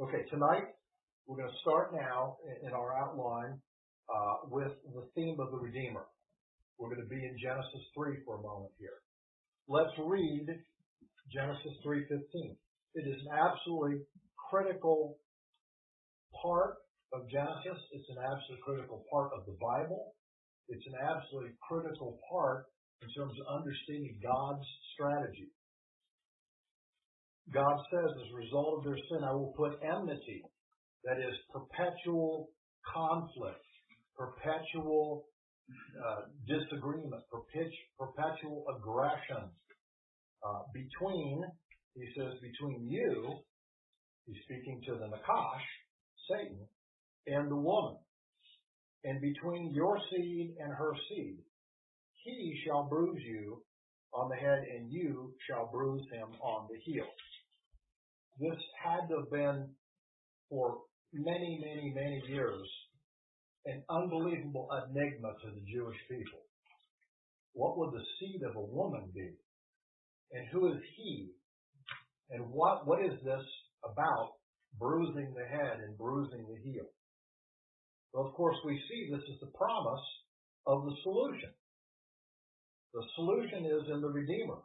Okay, tonight we're going to start now in our outline with the theme of the Redeemer. We're going to be in Genesis 3 for a moment here. Let's read Genesis 3:15. It is an absolutely critical part of Genesis. It's an absolutely critical part of the Bible. It's an absolutely critical part in terms of understanding God's strategy. God says, as a result of their sin, I will put enmity, that is perpetual conflict, perpetual disagreement, perpetual aggression between, he says, between you, he's speaking to the Nakash, Satan, and the woman, and between your seed and her seed. He shall bruise you on the head, and you shall bruise him on the heel. This had to have been, for many, many, many years, an unbelievable enigma to the Jewish people. What would the seed of a woman be? And who is he? And what is this about bruising the head and bruising the heel? Well, of course, we see this is the promise of the solution. The solution is in the Redeemer.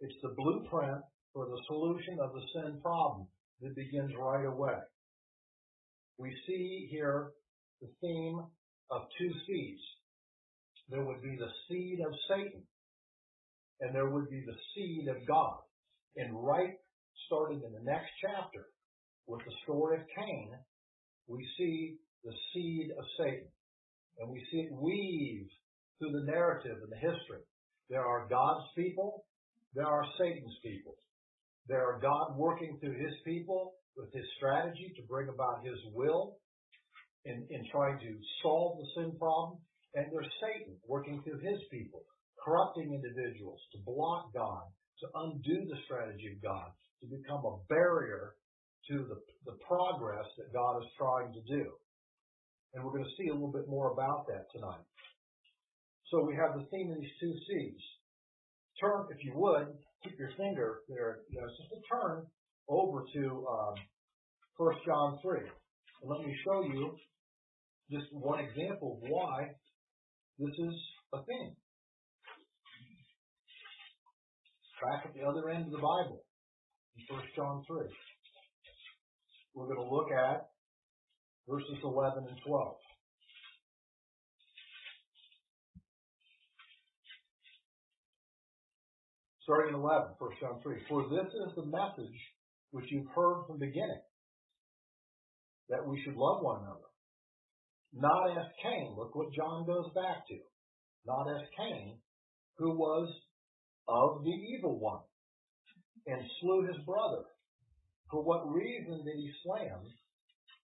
It's the blueprint for the solution of the sin problem that begins right away. We see here the theme of two seeds. There would be the seed of Satan, and there would be the seed of God. And right starting in the next chapter with the story of Cain, we see the seed of Satan. And we see it weave through the narrative and the history. There are God's people, there are Satan's people. There are God working through his people with his strategy to bring about his will in trying to solve the sin problem. And there's Satan working through his people, corrupting individuals to block God, to undo the strategy of God, to become a barrier to the progress that God is trying to do. And we're going to see a little bit more about that tonight. So we have the theme of these two seeds. Turn, if you would, keep your finger there, just to turn over to 1 John 3. And let me show you just one example of why this is a theme. Back at the other end of the Bible, in 1 John 3. We're going to look at verses 11 and 12. Starting in 11, 1 John 3. For this is the message which you've heard from the beginning, that we should love one another. Not as Cain, look what John goes back to. Not as Cain, who was of the evil one, and slew his brother. For what reason did he slay him?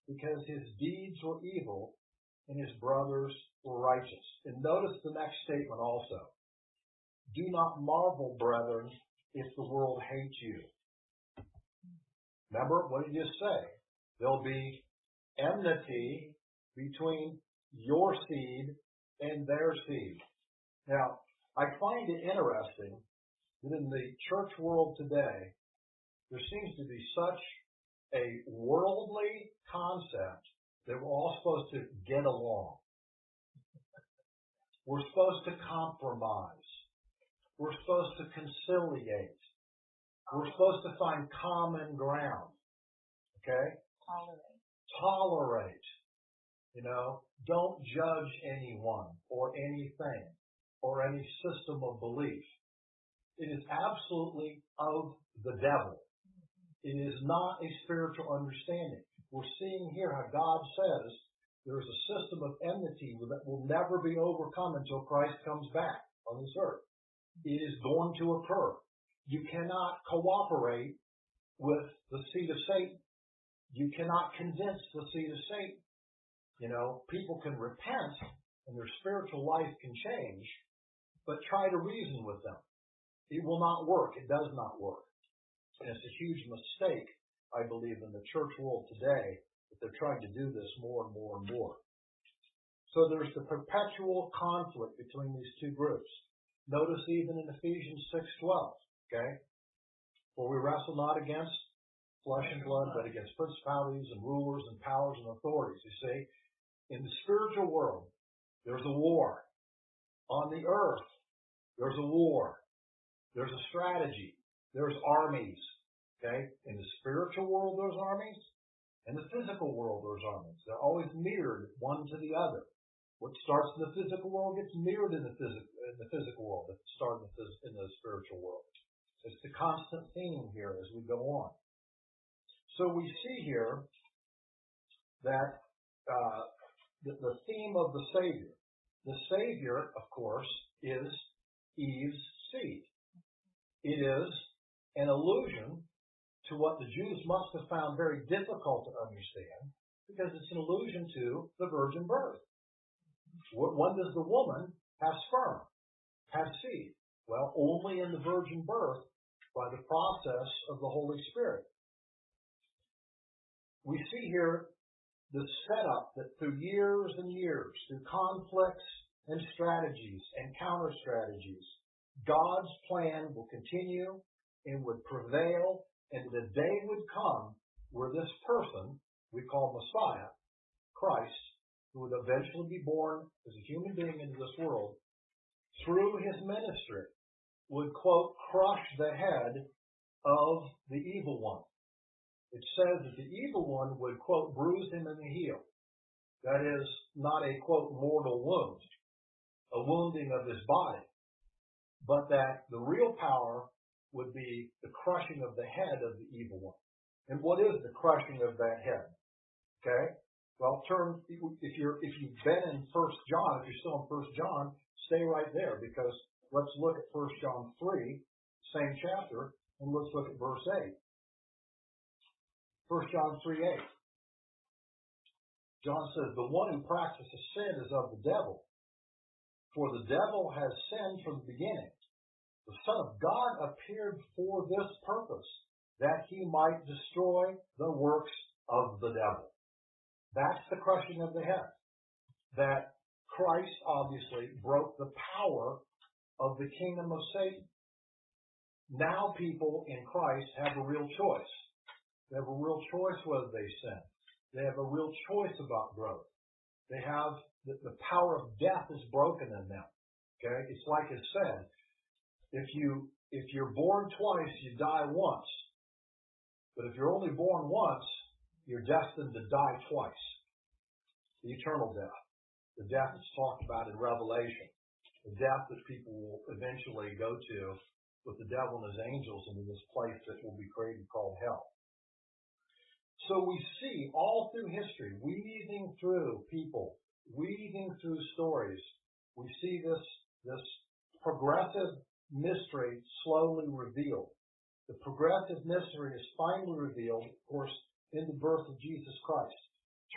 Because his deeds were evil, and his brothers were righteous. And notice the next statement also. Do not marvel, brethren, if the world hates you. Remember, what did you say? There'll be enmity between your seed and their seed. Now, I find it interesting that in the church world today, there seems to be such a worldly concept that we're all supposed to get along. We're supposed to compromise. We're supposed to conciliate. We're supposed to find common ground. Okay? Tolerate. Don't judge anyone or anything or any system of belief. It is absolutely of the devil. It is not a spiritual understanding. We're seeing here how God says there is a system of enmity that will never be overcome until Christ comes back on this earth. It is going to occur. You cannot cooperate with the seed of Satan. You cannot convince the seed of Satan. People can repent and their spiritual life can change, but try to reason with them. It will not work. It does not work. And it's a huge mistake, I believe, in the church world today, that they're trying to do this more and more and more. So there's the perpetual conflict between these two groups. Notice even in Ephesians 6:12, okay? For we wrestle not against flesh and blood, but against principalities and rulers and powers and authorities. You see, in the spiritual world, there's a war. On the earth, there's a war. There's a strategy. There's armies. Okay? In the spiritual world, there's armies. In the physical world, there's armies. They're always mirrored one to the other. What starts in the physical world gets mirrored in the physical world. It starts in the spiritual world. It's the constant theme here as we go on. So we see here that the theme of the Savior. The Savior, of course, is Eve's seed. It is an allusion to what the Jews must have found very difficult to understand, because it's an allusion to the virgin birth. When does the woman have sperm, have seed? Well, only in the virgin birth by the process of the Holy Spirit. We see here the setup that through years and years, through conflicts and strategies and counter strategies, God's plan will continue and would prevail, and the day would come where this person we call Messiah, Christ, who would eventually be born as a human being into this world, through his ministry, would, quote, crush the head of the evil one. It says that the evil one would, quote, bruise him in the heel. That is not a, quote, mortal wound, a wounding of his body, but that the real power would be the crushing of the head of the evil one. And what is the crushing of that head? Okay? Well, if you've been in 1 John, if you're still in 1 John, stay right there, because let's look at 1 John 3, same chapter, and let's look at verse 8. 1 John 3:8. John says, the one who practices sin is of the devil, for the devil has sinned from the beginning. The Son of God appeared for this purpose, that he might destroy the works of the devil. That's the crushing of the head. That Christ obviously broke the power of the kingdom of Satan. Now people in Christ have a real choice. They have a real choice whether they sin. They have a real choice about growth. They have the power of death is broken in them. Okay? It's like it said, if you're born twice, you die once. But if you're only born once, you're destined to die twice. The eternal death. The death that's talked about in Revelation. The death that people will eventually go to with the devil and his angels into this place that will be created called hell. So we see all through history, weaving through people, weaving through stories, we see this progressive mystery slowly revealed. The progressive mystery is finally revealed, of course, in the birth of Jesus Christ.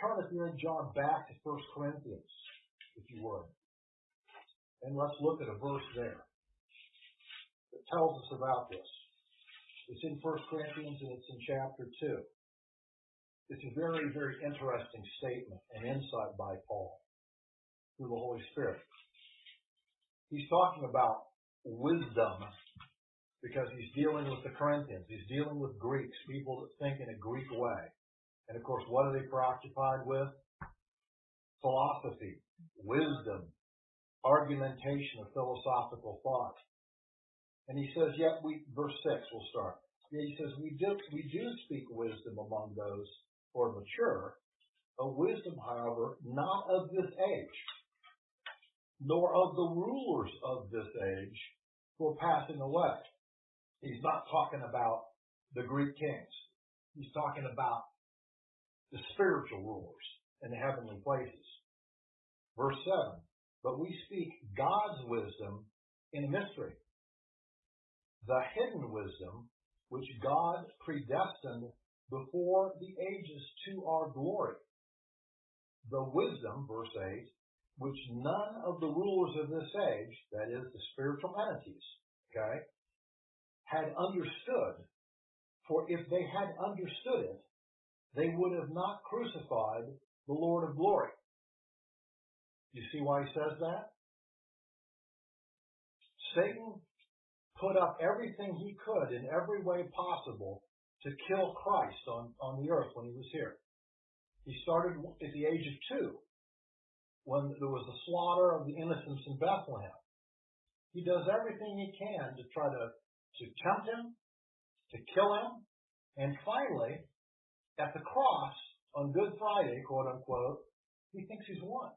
Turn if you're in John back to 1 Corinthians, if you would. And let's look at a verse there that tells us about this. It's in 1 Corinthians and it's in chapter 2. It's a very, very interesting statement and insight by Paul through the Holy Spirit. He's talking about wisdom because he's dealing with the Corinthians. He's dealing with Greeks, people that think in a Greek way. And of course, what are they preoccupied with? Philosophy, wisdom, argumentation of philosophical thought. And he says, verse 6 we'll start. He says, we do speak wisdom among those who are mature, a wisdom, however, not of this age, nor of the rulers of this age who are passing away. He's not talking about the Greek kings. He's talking about the spiritual rulers in the heavenly places. Verse 7, but we speak God's wisdom in a mystery, the hidden wisdom which God predestined before the ages to our glory. The wisdom, verse 8, which none of the rulers of this age, that is the spiritual entities, okay, had understood. For if they had understood it, they would have not crucified the Lord of glory. You see why he says that? Satan put up everything he could in every way possible to kill Christ on the earth when he was here. He started at the age of 2, when there was the slaughter of the innocents in Bethlehem. He does everything he can to try to tempt him, to kill him, and finally, at the cross, on Good Friday, quote unquote, he thinks he's won.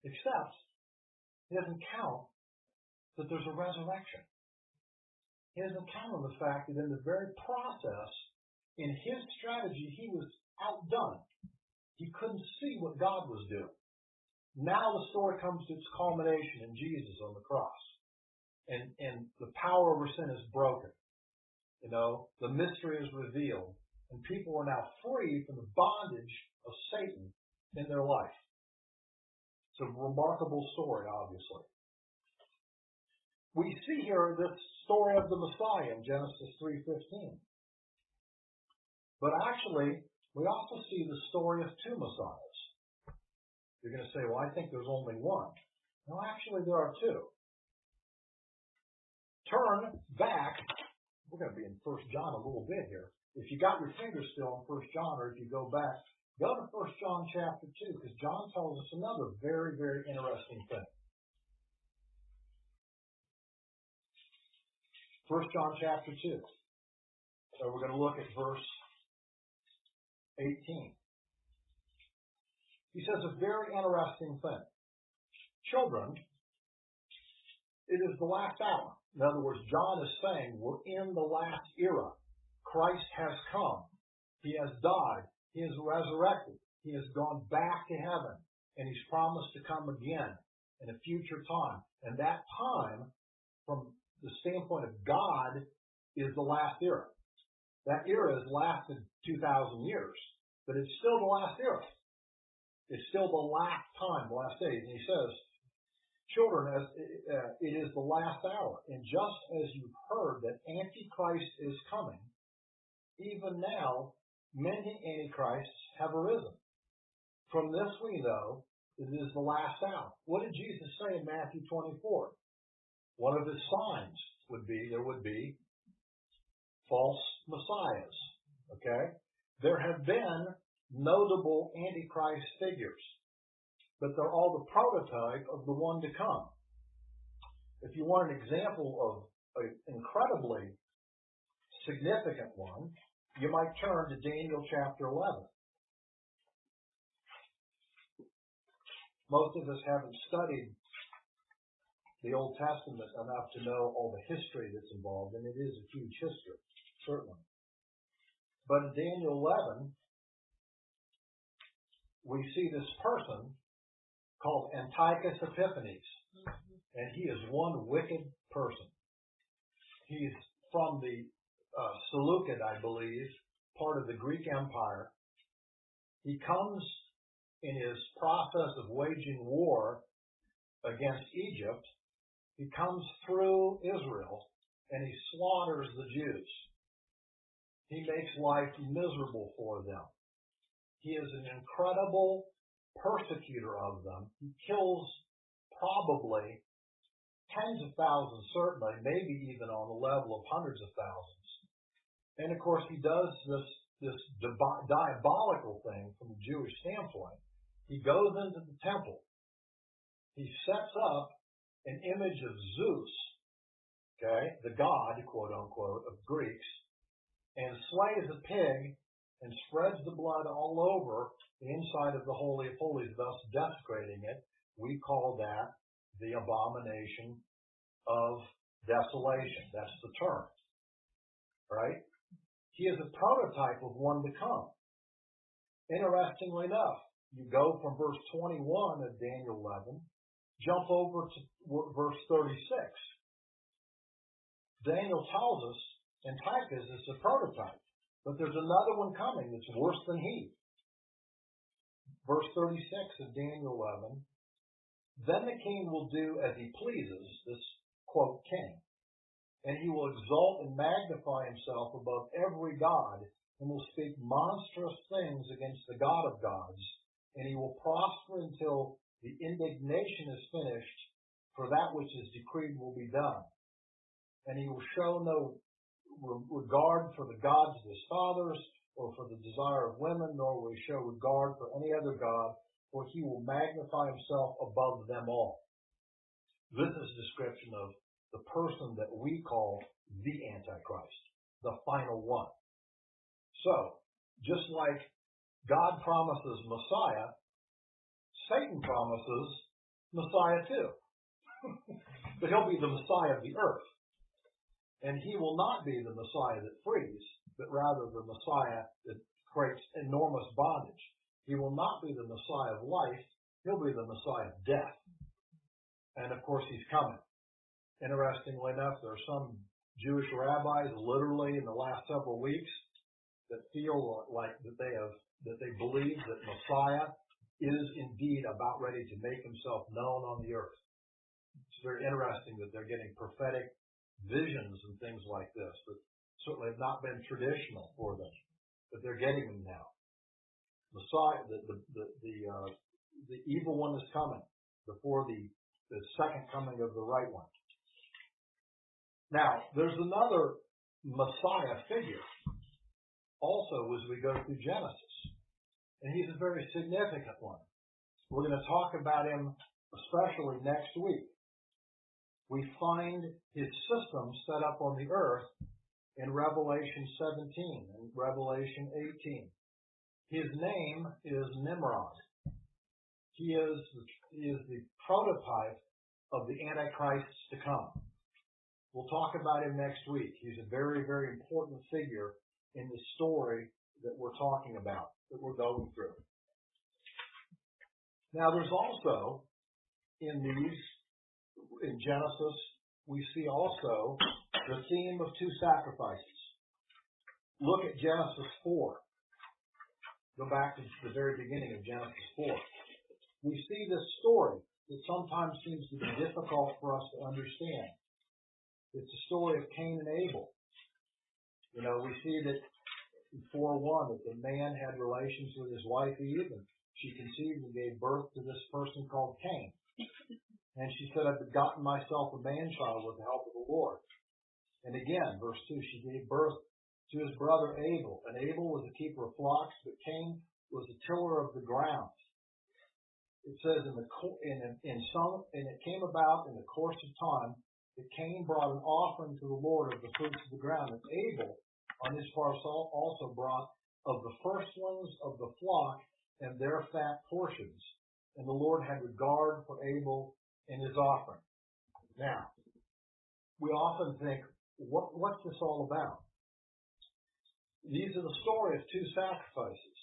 Except, he doesn't count that there's a resurrection. He doesn't count on the fact that in the very process, in his strategy, he was outdone. He couldn't see what God was doing. Now the story comes to its culmination in Jesus on the cross. And the power over sin is broken. The mystery is revealed. And people are now free from the bondage of Satan in their life. It's a remarkable story, obviously. We see here this story of the Messiah in Genesis 3:15. But actually, we also see the story of 2 Messiahs. You're going to say, well, I think there's only one. No, actually, there are 2. Turn back. We're going to be in 1 John a little bit here. If you got your finger still in 1 John, or if you go back, go to 1 John chapter 2, because John tells us another very, very interesting thing. 1 John chapter 2. So we're going to look at verse 18. He says a very interesting thing. Children, it is the last hour. In other words, John is saying we're in the last era. Christ has come. He has died. He is resurrected. He has gone back to heaven. And he's promised to come again in a future time. And that time, from the standpoint of God, is the last era. That era has lasted 2,000 years, but it's still the last era. It's still the last time, the last days. And he says, children, it is the last hour. And just as you've heard that Antichrist is coming, even now many Antichrists have arisen. From this we know it is the last hour. What did Jesus say in Matthew 24? One of his signs would be, there would be false messiahs. Okay? There have been notable Antichrist figures, but they're all the prototype of the one to come. If you want an example of an incredibly significant one, you might turn to Daniel chapter 11. Most of us haven't studied the Old Testament enough to know all the history that's involved, and it is a huge history, certainly. But in Daniel 11, we see this person called Antiochus Epiphanes, and he is one wicked person. He's from the Seleucid, I believe, part of the Greek Empire. He comes in his process of waging war against Egypt. He comes through Israel and he slaughters the Jews. He makes life miserable for them. He is an incredible persecutor of them. He kills probably tens of thousands, certainly, maybe even on the level of hundreds of thousands. And of course, he does this diabolical thing from a Jewish standpoint. He goes into the temple. He sets up an image of Zeus, okay, the god, quote unquote, of Greeks, and slays a pig and spreads the blood all over the inside of the Holy of Holies, thus desecrating it. We call that the abomination of desolation. That's the term, right? He is a prototype of one to come. Interestingly enough, you go from verse 21 of Daniel 11, jump over to verse 36. Daniel tells us Antiochus is a prototype, but there's another one coming that's worse than he. Verse 36 of Daniel 11, then the king will do as he pleases, this quote king, and he will exalt and magnify himself above every god, and will speak monstrous things against the God of gods, and he will prosper until the indignation is finished, for that which is decreed will be done. And he will show no regard for the gods of his fathers, or for the desire of women, nor will he show regard for any other god, for he will magnify himself above them all. This is a description of the person that we call the Antichrist, the final one. So, just like God promises Messiah, Satan promises Messiah too. But he'll be the Messiah of the earth. And he will not be the Messiah that frees, but rather the Messiah that creates enormous bondage. He will not be the Messiah of life. He'll be the Messiah of death. And of course, he's coming. Interestingly enough, there are some Jewish rabbis, literally in the last several weeks, that feel like that they believe that Messiah is indeed about ready to make himself known on the earth. It's very interesting that they're getting prophetic visions and things like this, but certainly have not been traditional for them, but they're getting them now. Messiah, the evil one is coming before the second coming of the right one. Now, there's another Messiah figure also as we go through Genesis, and he's a very significant one. We're going to talk about him especially next week. We find his system set up on the earth in Revelation 17 and Revelation 18. His name is Nimrod. He is the prototype of the Antichrists to come. We'll talk about him next week. He's a very, very important figure in the story that we're talking about, that we're going through. Now, there's also in Genesis, we see also the theme of two sacrifices. Look at Genesis 4. Go back to the very beginning of Genesis 4. We see this story that sometimes seems to be difficult for us to understand. It's the story of Cain and Abel. You know, we see that in 4:1 that the man had relations with his wife Eve, and she conceived and gave birth to this person called Cain. And she said, I've begotten myself a man-child with the help of the Lord. And again, verse 2, she gave birth to his brother Abel. And Abel was a keeper of flocks, but Cain was a tiller of the ground. It says, and it came about in the course of time that Cain brought an offering to the Lord of the fruits of the ground. And Abel, on his part, also brought of the firstlings of the flock and their fat portions. And the Lord had regard for Abel in his offering. Now, we often think, what's this all about? These are the story of two sacrifices.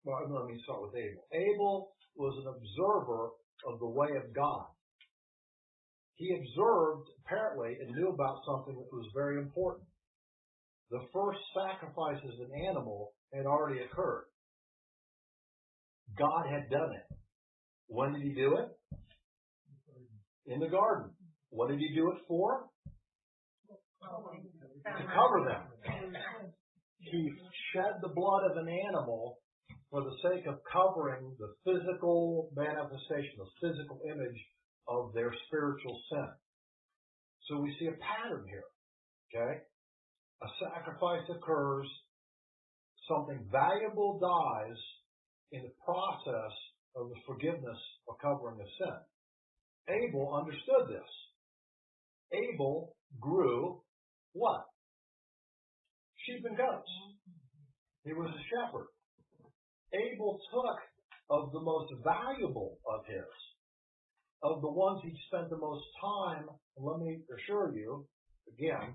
Let me start with Abel. Abel was an observer of the way of God. He observed, apparently, and knew about something that was very important. The first sacrifices of an animal had already occurred. God had done it. When did he do it? In the garden. What did he do it for? To cover them. He shed the blood of an animal for the sake of covering the physical manifestation, the physical image of their spiritual sin. So we see a pattern here. Okay? A sacrifice occurs, something valuable dies in the process of the forgiveness or covering of sin. Abel understood this. Abel grew what? Sheep and goats. He was a shepherd. Abel took of the most valuable of his, of the ones he spent the most time, and let me assure you, again,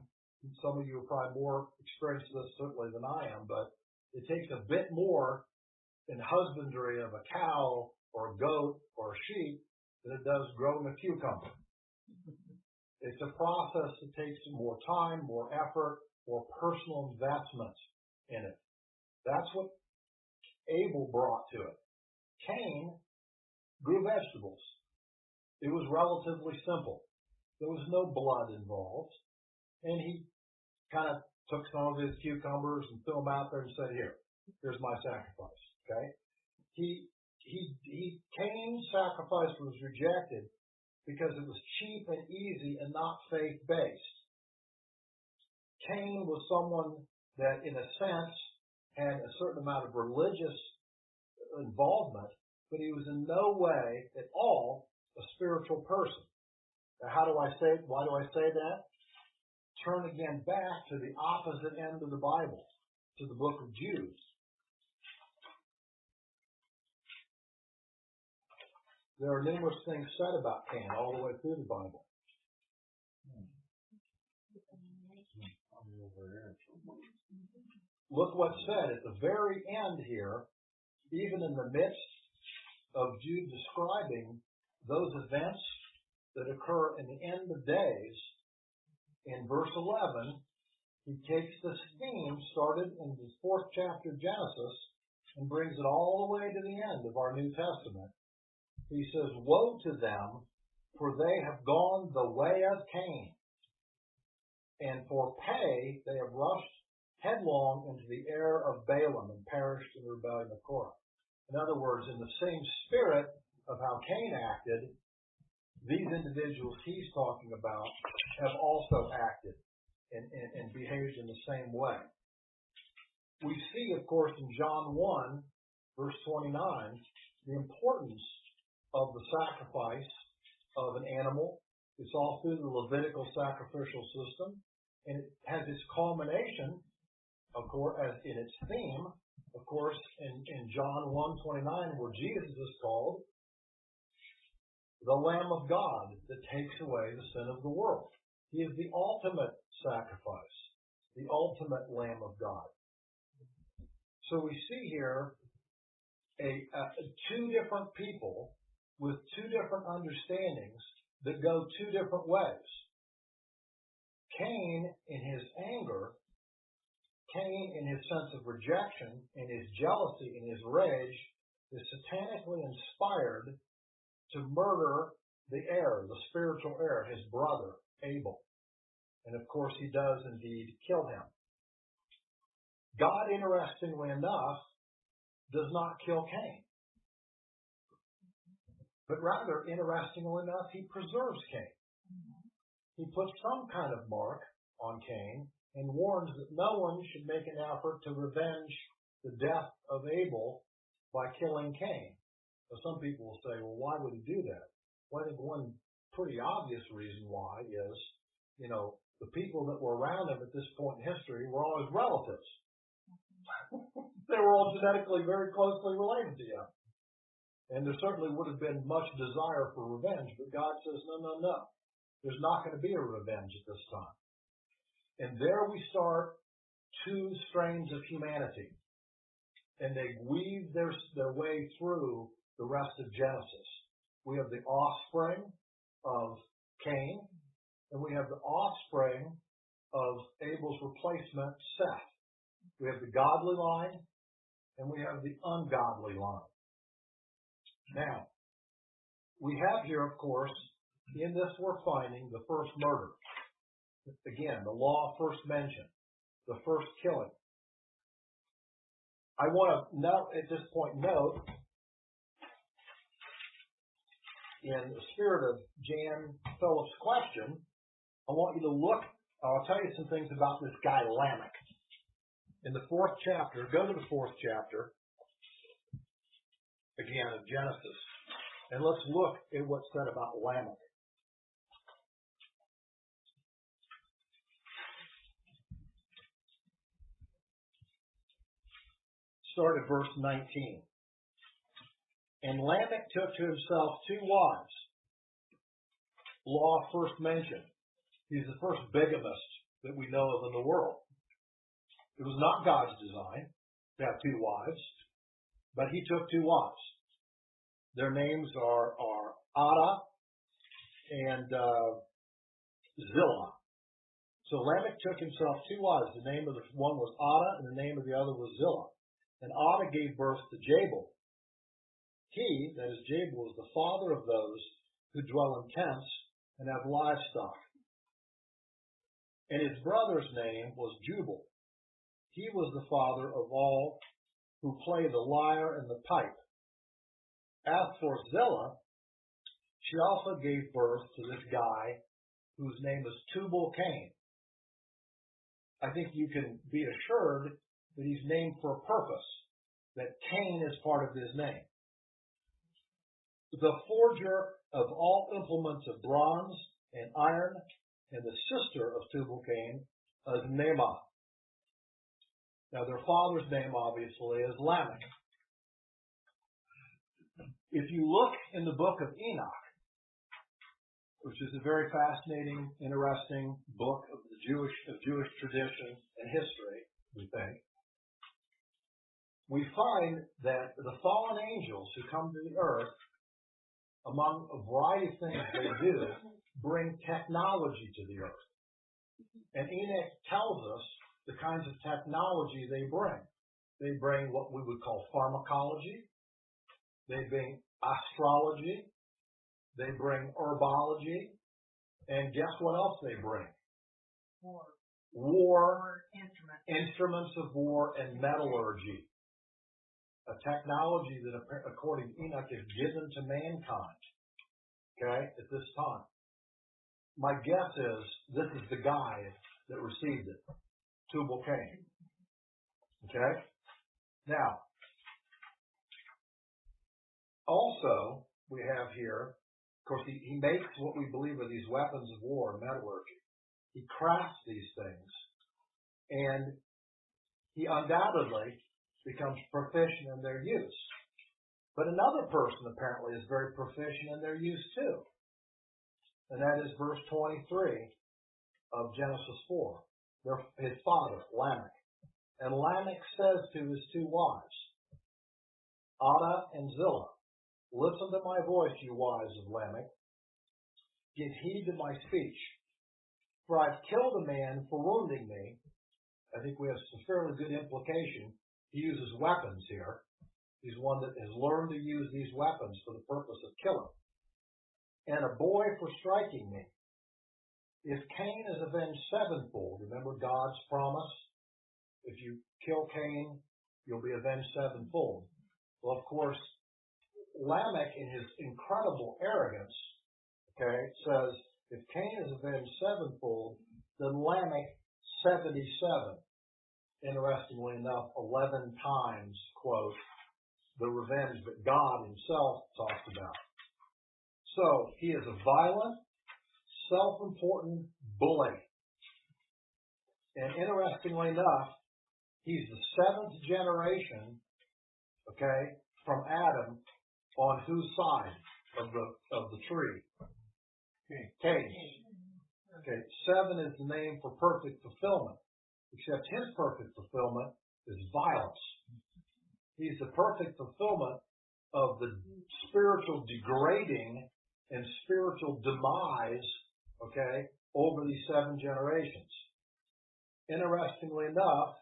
some of you are probably more experienced with this certainly than I am, but it takes a bit more in husbandry of a cow or a goat or a sheep than it does growing a cucumber. It's a process that takes more time, more effort, more personal investment in it. That's what Abel brought to it. Cain grew vegetables. It was relatively simple. There was no blood involved. And he kind of took some of his cucumbers and threw them out there and said, here's my sacrifice. Okay? Cain's sacrifice was rejected because it was cheap and easy and not faith-based. Cain was someone that, in a sense, had a certain amount of religious involvement, but he was in no way at all a spiritual person. Now, why do I say that? Turn again back to the opposite end of the Bible, to the book of Jude. There are numerous things said about Cain all the way through the Bible. Look what's said at the very end here, even in the midst of Jude describing those events that occur in the end of days. In verse 11, he takes this theme started in the 4th chapter of Genesis and brings it all the way to the end of our New Testament. He says, "Woe to them, for they have gone the way of Cain, and for pay they have rushed headlong into the error of Balaam and perished in the rebellion of Korah." In other words, in the same spirit of how Cain acted, these individuals he's talking about have also acted and behaved in the same way. We see, of course, in John 1, verse 29, the importance of the sacrifice of an animal. It's all through the Levitical sacrificial system, and it has its culmination, of course, as in its theme, of course, in John 1:29, where Jesus is called the Lamb of God that takes away the sin of the world. He is the ultimate sacrifice, the ultimate Lamb of God. So we see here two different people with two different understandings that go two different ways. Cain, in his anger, Cain, in his sense of rejection, in his jealousy, in his rage, is satanically inspired to murder the heir, the spiritual heir, his brother, Abel. And of course, he does indeed kill him. God, interestingly enough, does not kill Cain. But rather, interestingly enough, he preserves Cain. He puts some kind of mark on Cain and warns that no one should make an effort to revenge the death of Abel by killing Cain. So some people will say, well, why would he do that? Well, I think one pretty obvious reason why is, the people that were around him at this point in history were all his relatives. They were all genetically very closely related to him. And there certainly would have been much desire for revenge, but God says, no. There's not going to be a revenge at this time. And there we start two strains of humanity. And they weave their way through the rest of Genesis. We have the offspring of Cain, and we have the offspring of Abel's replacement, Seth. We have the godly line, and we have the ungodly line. Now, we have here, of course, in this we're finding the first murder. Again, the law first mentioned, the first killing. I want to note at this point, in the spirit of Jan Phillips' question, I want you to look, I'll tell you some things about this guy Lamech. In the 4th chapter, go to the 4th chapter, again, of Genesis, and let's look at what's said about Lamech. Start at verse 19. And Lamech took to himself 2 wives. Law first mentioned. He's the first bigamist that we know of in the world. It was not God's design to have 2 wives, but he took 2 wives. Their names are Adah and Zillah. So Lamech took himself 2 wives. The name of the one was Adah, and the name of the other was Zillah. And Adah gave birth to Jabal. He, that is Jabal, is the father of those who dwell in tents and have livestock. And his brother's name was Jubal. He was the father of all who play the lyre and the pipe. As for Zillah, she also gave birth to this guy whose name is Tubal-Cain. I think you can be assured that he's named for a purpose, that Cain is part of his name. The forger of all implements of bronze and iron, and the sister of Tubal-Cain is Naamah. Now their father's name obviously is Lamech. If you look in the book of Enoch, which is a very fascinating, interesting book of the Jewish tradition and history, we think, we find that the fallen angels who come to the earth, among a variety of things they do, bring technology to the earth. And Enoch tells us the kinds of technology they bring. They bring what we would call pharmacology. They bring astrology. They bring herbology. And guess what else they bring? War. Instruments of war and metallurgy. A technology that, according to Enoch, is given to mankind, okay, at this time. My guess is this is the guy that received it, Tubal-Cain. Okay? Now, also, we have here, of course, he makes what we believe are these weapons of war and metallurgy. He crafts these things, and he undoubtedly becomes proficient in their use. But another person apparently is very proficient in their use too. And that is verse 23 of Genesis 4. His father, Lamech. And Lamech says to his two wives, Adah and Zillah, listen to my voice, you wives of Lamech. Give heed to my speech. For I've killed a man for wounding me. I think we have some fairly good implication. He uses weapons here. He's one that has learned to use these weapons for the purpose of killing. And a boy for striking me. If Cain is avenged sevenfold, remember God's promise? If you kill Cain, you'll be avenged sevenfold. Well, of course, Lamech, in his incredible arrogance, okay, says, if Cain is avenged sevenfold, then Lamech 77. Interestingly enough, 11 times, quote, the revenge that God himself talks about. So, he is a violent, self-important bully. And interestingly enough, he's the seventh generation, okay, from Adam, on whose side of the tree? Cain. Okay, 7 is the name for perfect fulfillment. Except his perfect fulfillment is violence. He's the perfect fulfillment of the spiritual degrading and spiritual demise, okay, over these 7 generations. Interestingly enough,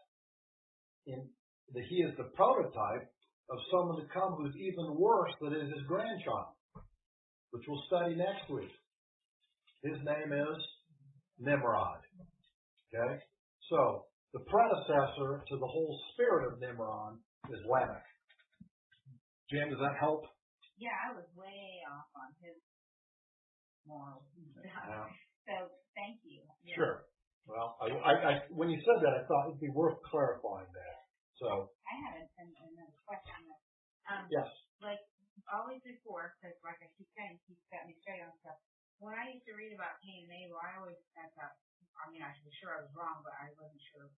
he is the prototype of someone to come who's even worse than his grandchild, which we'll study next week. His name is Nimrod. Okay? So, the predecessor to the whole spirit of Nimrod is Lamech. Jan, does that help? Yeah, I was way off on his morals and stuff. So, thank you. Yeah. Sure. Well, I when you said that, I thought it'd be worth clarifying that. So. I had another question. Yes. Like, always before, because like I keep saying, he set me straight on stuff. When I used to read about Cain and Abel, I always thought, I mean, I was sure I was wrong, but I wasn't sure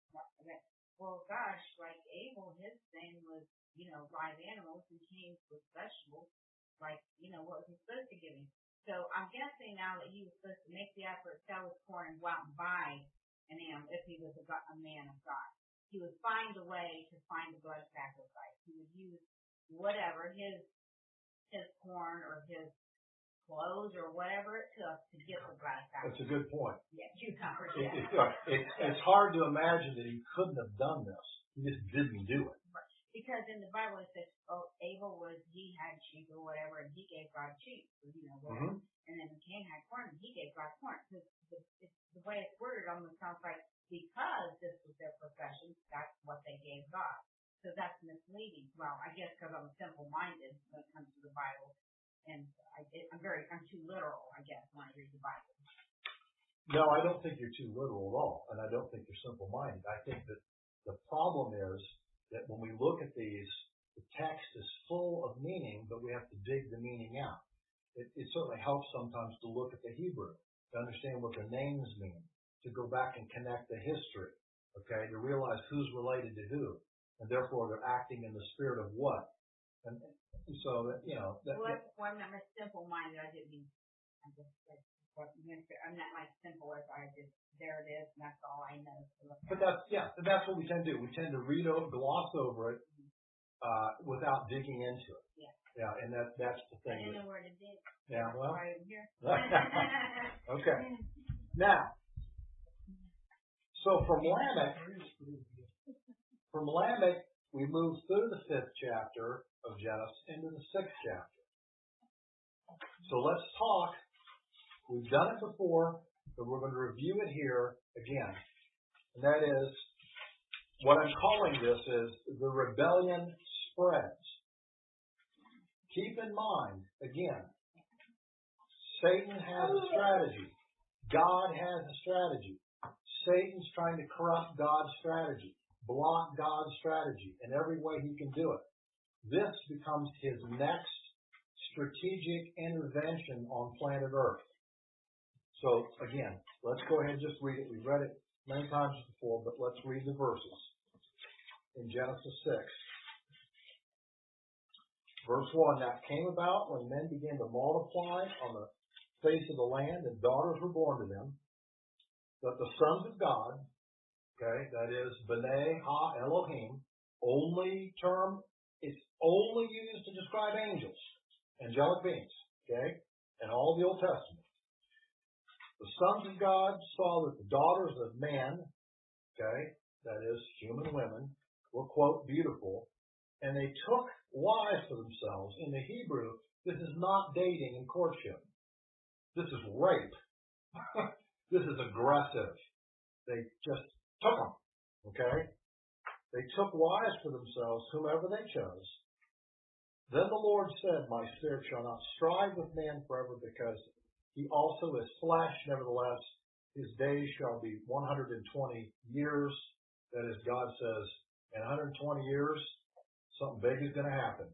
what I meant. Well, gosh, like Abel, his thing was, live animals, and Cain was vegetables. Like, what was he supposed to give him? So I'm guessing now that he was supposed to make the effort, sell his corn, and go out and buy an animal if he was a man of God. He would find a way to find a blood sacrifice. He would use whatever, his corn or his clothes or whatever it took to get the blood sacrifice. That's a good point. Yeah, cucumbers. It's hard to imagine that he couldn't have done this. He just didn't do it. Right. Because in the Bible it says, Abel he had sheep or whatever, and he gave God sheep, whatever. Mm-hmm. And then Cain had corn, and he gave God corn. Because the way it's worded almost sounds like because this was their profession, that's what they gave God. So that's misleading. Well, I guess because I'm simple-minded when it comes to the Bible, and I'm too literal, I guess, when I read the Bible. No, I don't think you're too literal at all, and I don't think you're simple-minded. I think that the problem is that when we look at these, the text is full of meaning, but we have to dig the meaning out. It certainly helps sometimes to look at the Hebrew, to understand what the names mean, to go back and connect the history, okay, to realize who's related to who, and therefore they're acting in the spirit of what. And so, you know. I'm not simple-minded. I didn't mean, I'm not like simple as there it is, and that's all I know. But that's what we tend to do. We tend to gloss over it, without digging into it. Yeah, and that's the thing. I know where to dig. Yeah, well. Right here. Okay. Now, so from Lamech, we move through the 5th chapter of Genesis into the 6th chapter. So let's talk. We've done it before, but we're going to review it here again. And that is, what I'm calling this is the rebellion spreads. Keep in mind, again, Satan has a strategy. God has a strategy. Satan's trying to corrupt God's strategy, block God's strategy in every way he can do it. This becomes his next strategic intervention on planet Earth. So, again, let's go ahead and just read it. We've read it many times before, but let's read the verses. In Genesis 6. Verse 1, that came about when men began to multiply on the face of the land, and daughters were born to them, that the sons of God, okay, that is, B'nai Ha Elohim, only term, it's only used to describe angels, angelic beings, okay, in all the Old Testament. The sons of God saw that the daughters of men, okay, that is, human women, were, quote, beautiful, and they took wives for themselves. In the Hebrew, this is not dating and courtship. This is rape. This is aggressive. They just took them, okay? They took wives for themselves, whomever they chose. Then the Lord said, my spirit shall not strive with man forever, because he also is flesh. Nevertheless, his days shall be 120 years. That is, God says, in 120 years, something big is going to happen.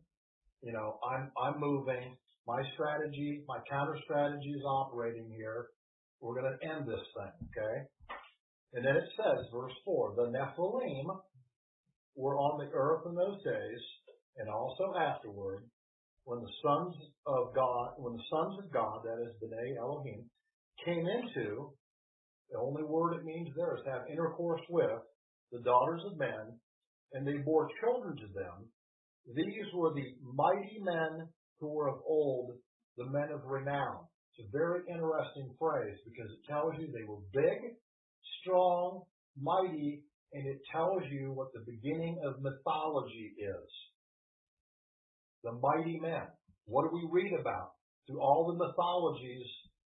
You know, I'm moving. My strategy, my counter strategy is operating here. We're going to end this thing, okay? And then it says, verse 4, the Nephilim were on the earth in those days, and also afterward, when the sons of God, that is B'nai Elohim, came into, the only word it means there is to have intercourse with, the daughters of men, and they bore children to them. These were the mighty men who were of old, the men of renown. It's a very interesting phrase because it tells you they were big, strong, mighty, and it tells you what the beginning of mythology is. The mighty men. What do we read about? Through all the mythologies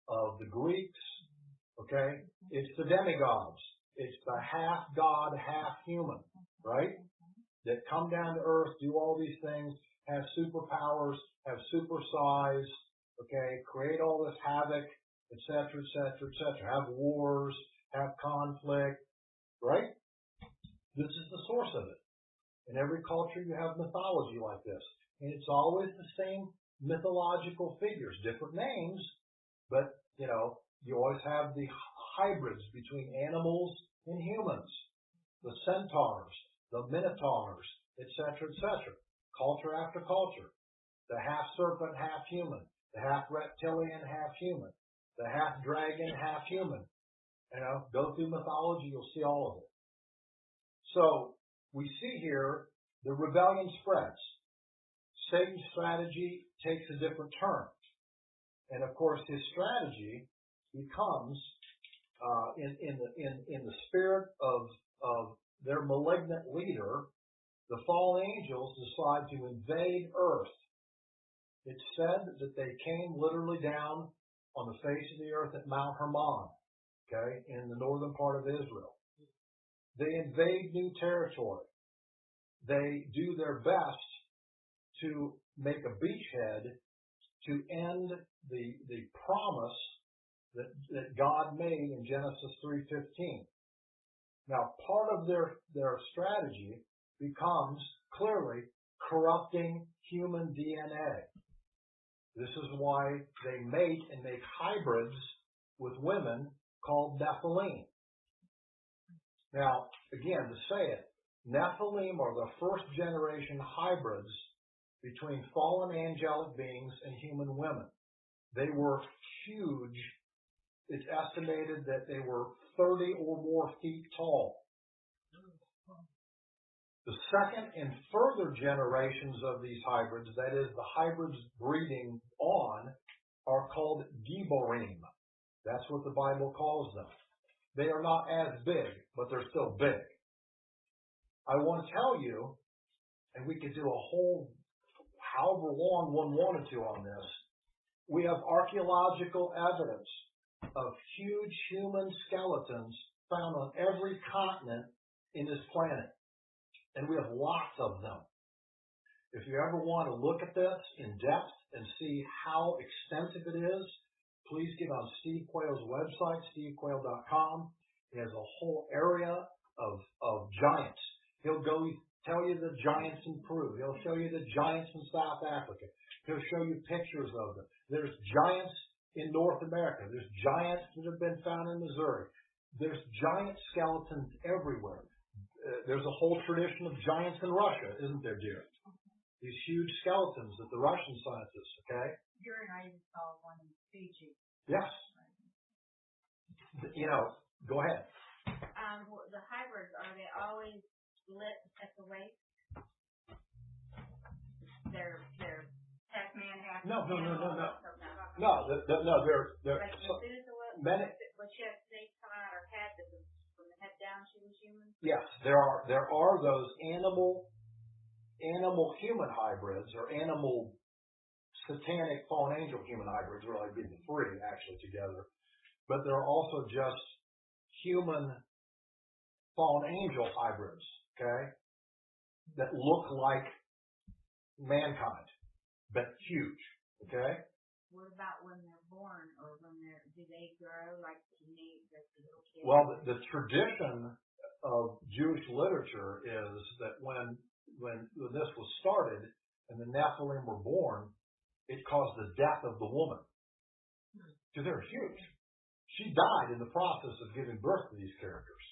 of the Greeks, okay? It's the demigods. It's the half God, half human, right? That come down to earth, do all these things, have superpowers, have super size, okay, create all this havoc, etc., etc., etc., have wars, have conflict, right? This is the source of it. In every culture you have mythology like this. And it's always the same mythological figures, different names, but, you know, you always have the hybrids between animals and humans, the centaurs, the minotaurs, etc., etc. Culture after culture. The half serpent, half human. The half reptilian, half human. The half dragon, half human. You know, go through mythology, you'll see all of it. So, we see here the rebellion spreads. Satan's strategy takes a different turn. And of course, his strategy becomes, in the spirit of their malignant leader, the fallen angels decide to invade earth. It's said that they came literally down on the face of the earth at Mount Hermon, okay, in the northern part of Israel. They invade new territory. They do their best to make a beachhead to end the promise that God made in Genesis 3:15. Now, part of their strategy becomes clearly corrupting human DNA. This is why they mate and make hybrids with women called Nephilim. Now, again, to say it, Nephilim are the first generation hybrids between fallen angelic beings and human women. They were huge. It's estimated that they were 30 or more feet tall. The second and further generations of these hybrids, that is, the hybrids breeding on, are called Giborim. That's what the Bible calls them. They are not as big, but they're still big. I want to tell you, and we could do a whole however long one wanted to on this, we have archaeological evidence of huge human skeletons found on every continent in this planet. And we have lots of them. If you ever want to look at this in depth and see how extensive it is, please get on Steve Quayle's website, stevequayle.com. He has a whole area of giants. He'll go tell you the giants in Peru. He'll show you the giants in South Africa. He'll show you pictures of them. There's giants in North America. There's giants that have been found in Missouri. There's giant skeletons everywhere. There's a whole tradition of giants in Russia, isn't there, dear? These huge skeletons that the Russian scientists, okay? Here and I even saw one in Fiji. Yes. Go ahead. The hybrids, are they always lit at the waist? They're Pac-Man half. No. No, they're like many. When she had snakes come out her head, from the head down, she was human. Yes, there are those animal human hybrids, or animal satanic fallen angel human hybrids, really be the three actually together. But there are also just human fallen angel hybrids, okay, that look like mankind, but huge, okay? What about when they're born, or do they grow like the little kids? Well, the tradition of Jewish literature is that when this was started and the Nephilim were born, it caused the death of the woman. Because they're huge. She died in the process of giving birth to these characters.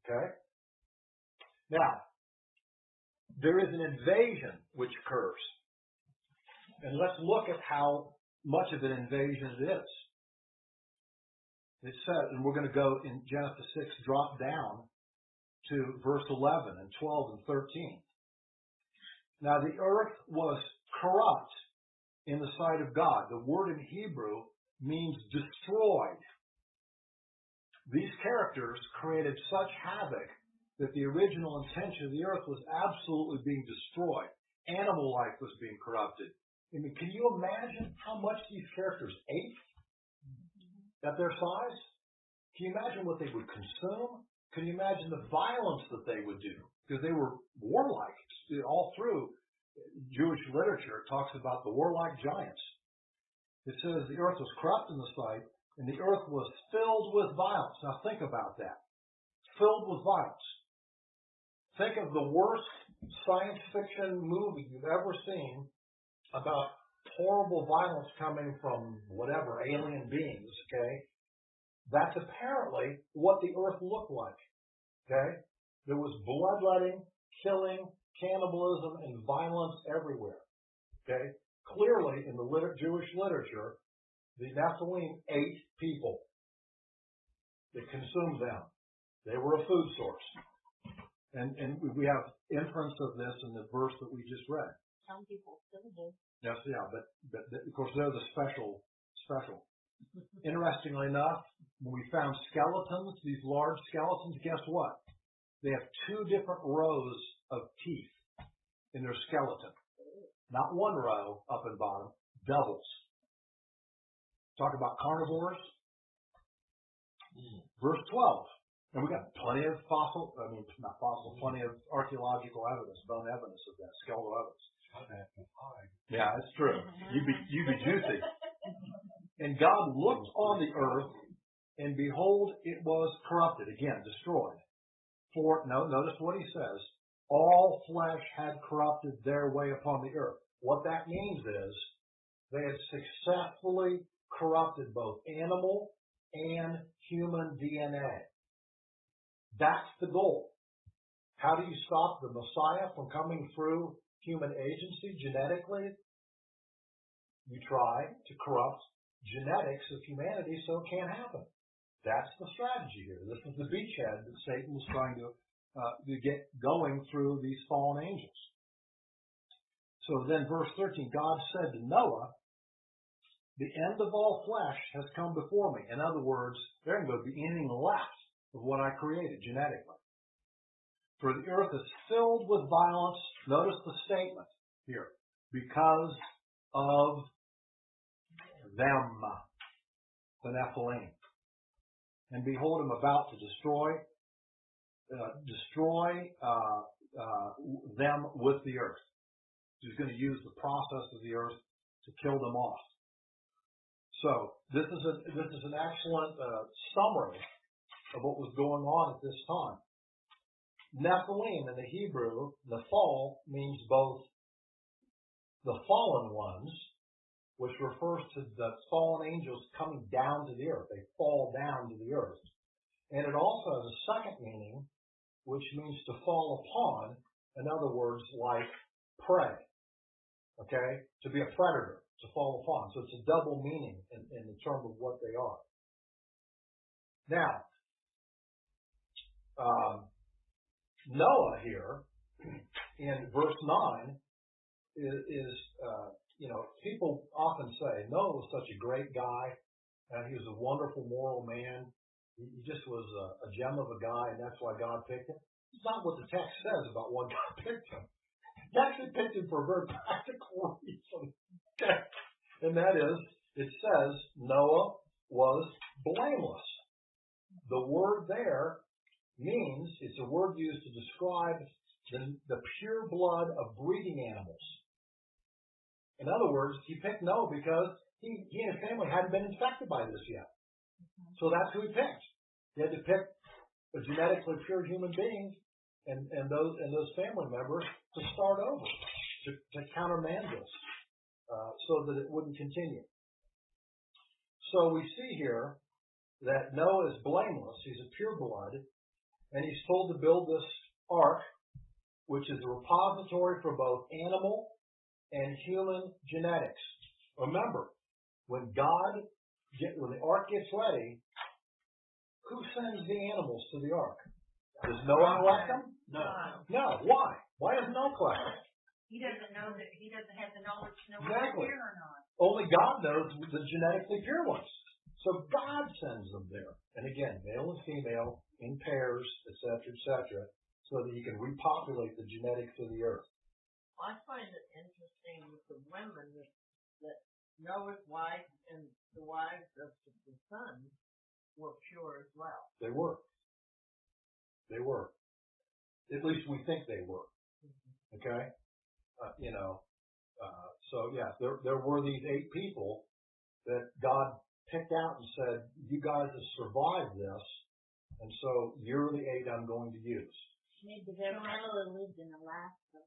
Okay? Now, there is an invasion which occurs. And let's look at how much of an invasion it is. It says, and we're going to go in Genesis 6, drop down to verse 11 and 12 and 13. Now the earth was corrupt in the sight of God. The word in Hebrew means destroyed. These characters created such havoc that the original intention of the earth was absolutely being destroyed. Animal life was being corrupted. I mean, can you imagine how much these characters ate at their size? Can you imagine what they would consume? Can you imagine the violence that they would do? Because they were warlike. All through Jewish literature, it talks about the warlike giants. It says the earth was corrupt in the sight, and the earth was filled with violence. Now think about that. Filled with violence. Think of the worst science fiction movie you've ever seen about horrible violence coming from whatever, alien beings, okay? That's apparently what the earth looked like, okay? There was bloodletting, killing, cannibalism, and violence everywhere, okay? Clearly, in the Jewish literature, the Nephilim ate people. They consumed them. They were a food source. And we have inference of this in the verse that we just read. Some people still do. Yes, yeah, but of course they're the special. Interestingly enough, when we found skeletons, these large skeletons, guess what? They have two different rows of teeth in their skeleton. Not one row up and bottom, doubles. Talk about carnivores. Verse 12. And we got plenty of plenty of archaeological evidence, bone evidence of that, skeletal evidence. Yeah, that's true. You'd be juicy. And God looked on the earth, and behold, it was corrupted. Again, destroyed. For, notice what he says. All flesh had corrupted their way upon the earth. What that means is they had successfully corrupted both animal and human DNA. That's the goal. How do you stop the Messiah from coming through human agency genetically? You try to corrupt genetics of humanity so it can't happen. That's the strategy here. This is the beachhead that Satan was trying to get going through these fallen angels. So then verse 13, God said to Noah, the end of all flesh has come before me. In other words, there ain't going to be anything left of what I created genetically. For the earth is filled with violence. Notice the statement here. Because of them, the Nephilim. And behold, I'm about to destroy them with the earth. He's going to use the process of the earth to kill them off. So this is an excellent summary of what was going on at this time. Nephilim in the Hebrew, Nephal, means both the fallen ones, which refers to the fallen angels coming down to the earth. They fall down to the earth. And it also has a second meaning, which means to fall upon. In other words, like prey. Okay? To be a predator, to fall upon. So it's a double meaning in the term of what they are. Now, Noah here, in verse 9, is people often say, Noah was such a great guy, and he was a wonderful moral man. He just was a gem of a guy, and that's why God picked him. It's not what the text says about why God picked him. He actually picked him for a very practical reason. Okay? And that is, it says Noah was blameless. The word there means, it's a word used to describe the pure blood of breeding animals. In other words, he picked Noah because he and his family hadn't been infected by this yet. So that's who he picked. He had to pick a genetically pure human being and those family members to start over, to countermand this, so that it wouldn't continue. So we see here that Noah is blameless. He's a pure blood, and he's told to build this ark, which is a repository for both animal and human genetics. Remember, when the ark gets ready, who sends the animals to the ark? Does Noah collect them? No. No. Why? Why does Noah collect them? He doesn't know that he doesn't have the knowledge to know Exactly. whether they're pure or not. Only God knows the genetically pure ones. So God sends them there. And again, male and female, in pairs, etc., so that he can repopulate the genetics of the earth. I find it interesting with the women that Noah's wife and the wives of the sons were pure as well. They were. They were. At least we think they were. Okay? So yeah, there were these 8 people that God picked out and said, you guys have survived this, and so you're the 8 I'm going to use. Maybe they probably lived in Alaska.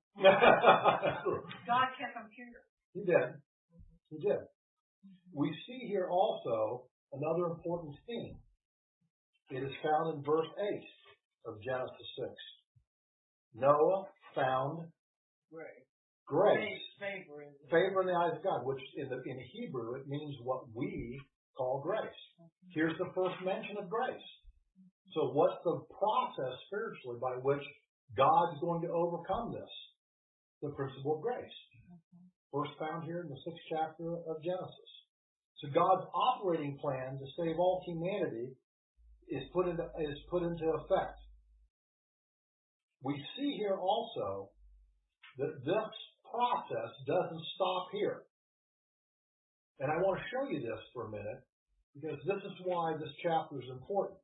True. God kept them pure. He did. He did. We see here also another important theme. It is found in verse 8 of Genesis 6. Noah found grace. Favor in the eyes of God, which in Hebrew it means what we call grace. Here's the first mention of grace. So what's the process spiritually by which God's going to overcome this? The principle of grace. First found here in the 6th chapter of Genesis. So God's operating plan to save all humanity is put into effect. We see here also that this process doesn't stop here. And I want to show you this for a minute, because this is why this chapter is important.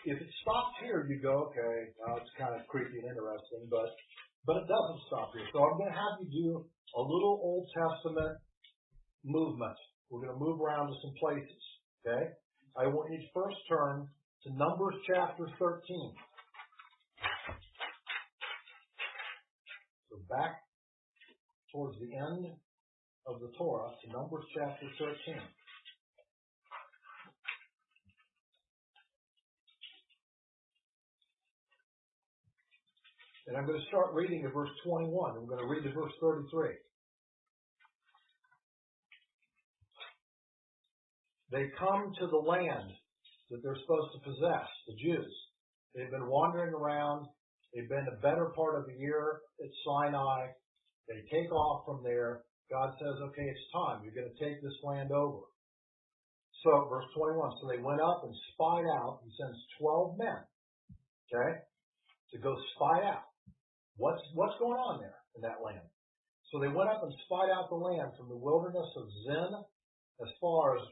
If it stopped here, you go, okay, it's kind of creepy and interesting, but it doesn't stop here. So I'm going to have you do a little Old Testament movement We're going to move around to some places. Okay? I want you to first turn to Numbers chapter 13. So back towards the end of the Torah to Numbers chapter 13. And I'm going to start reading at verse 21. I'm going to read to verse 33. They come to the land that they're supposed to possess, the Jews. They've been wandering around. They've been a better part of a year at Sinai. They take off from there. God says, okay, it's time. You're going to take this land over. So, verse 21, so they went up and spied out. He sends 12 men, okay, to go spy out. What's going on there in that land? So they went up and spied out the land from the wilderness of Zin as far as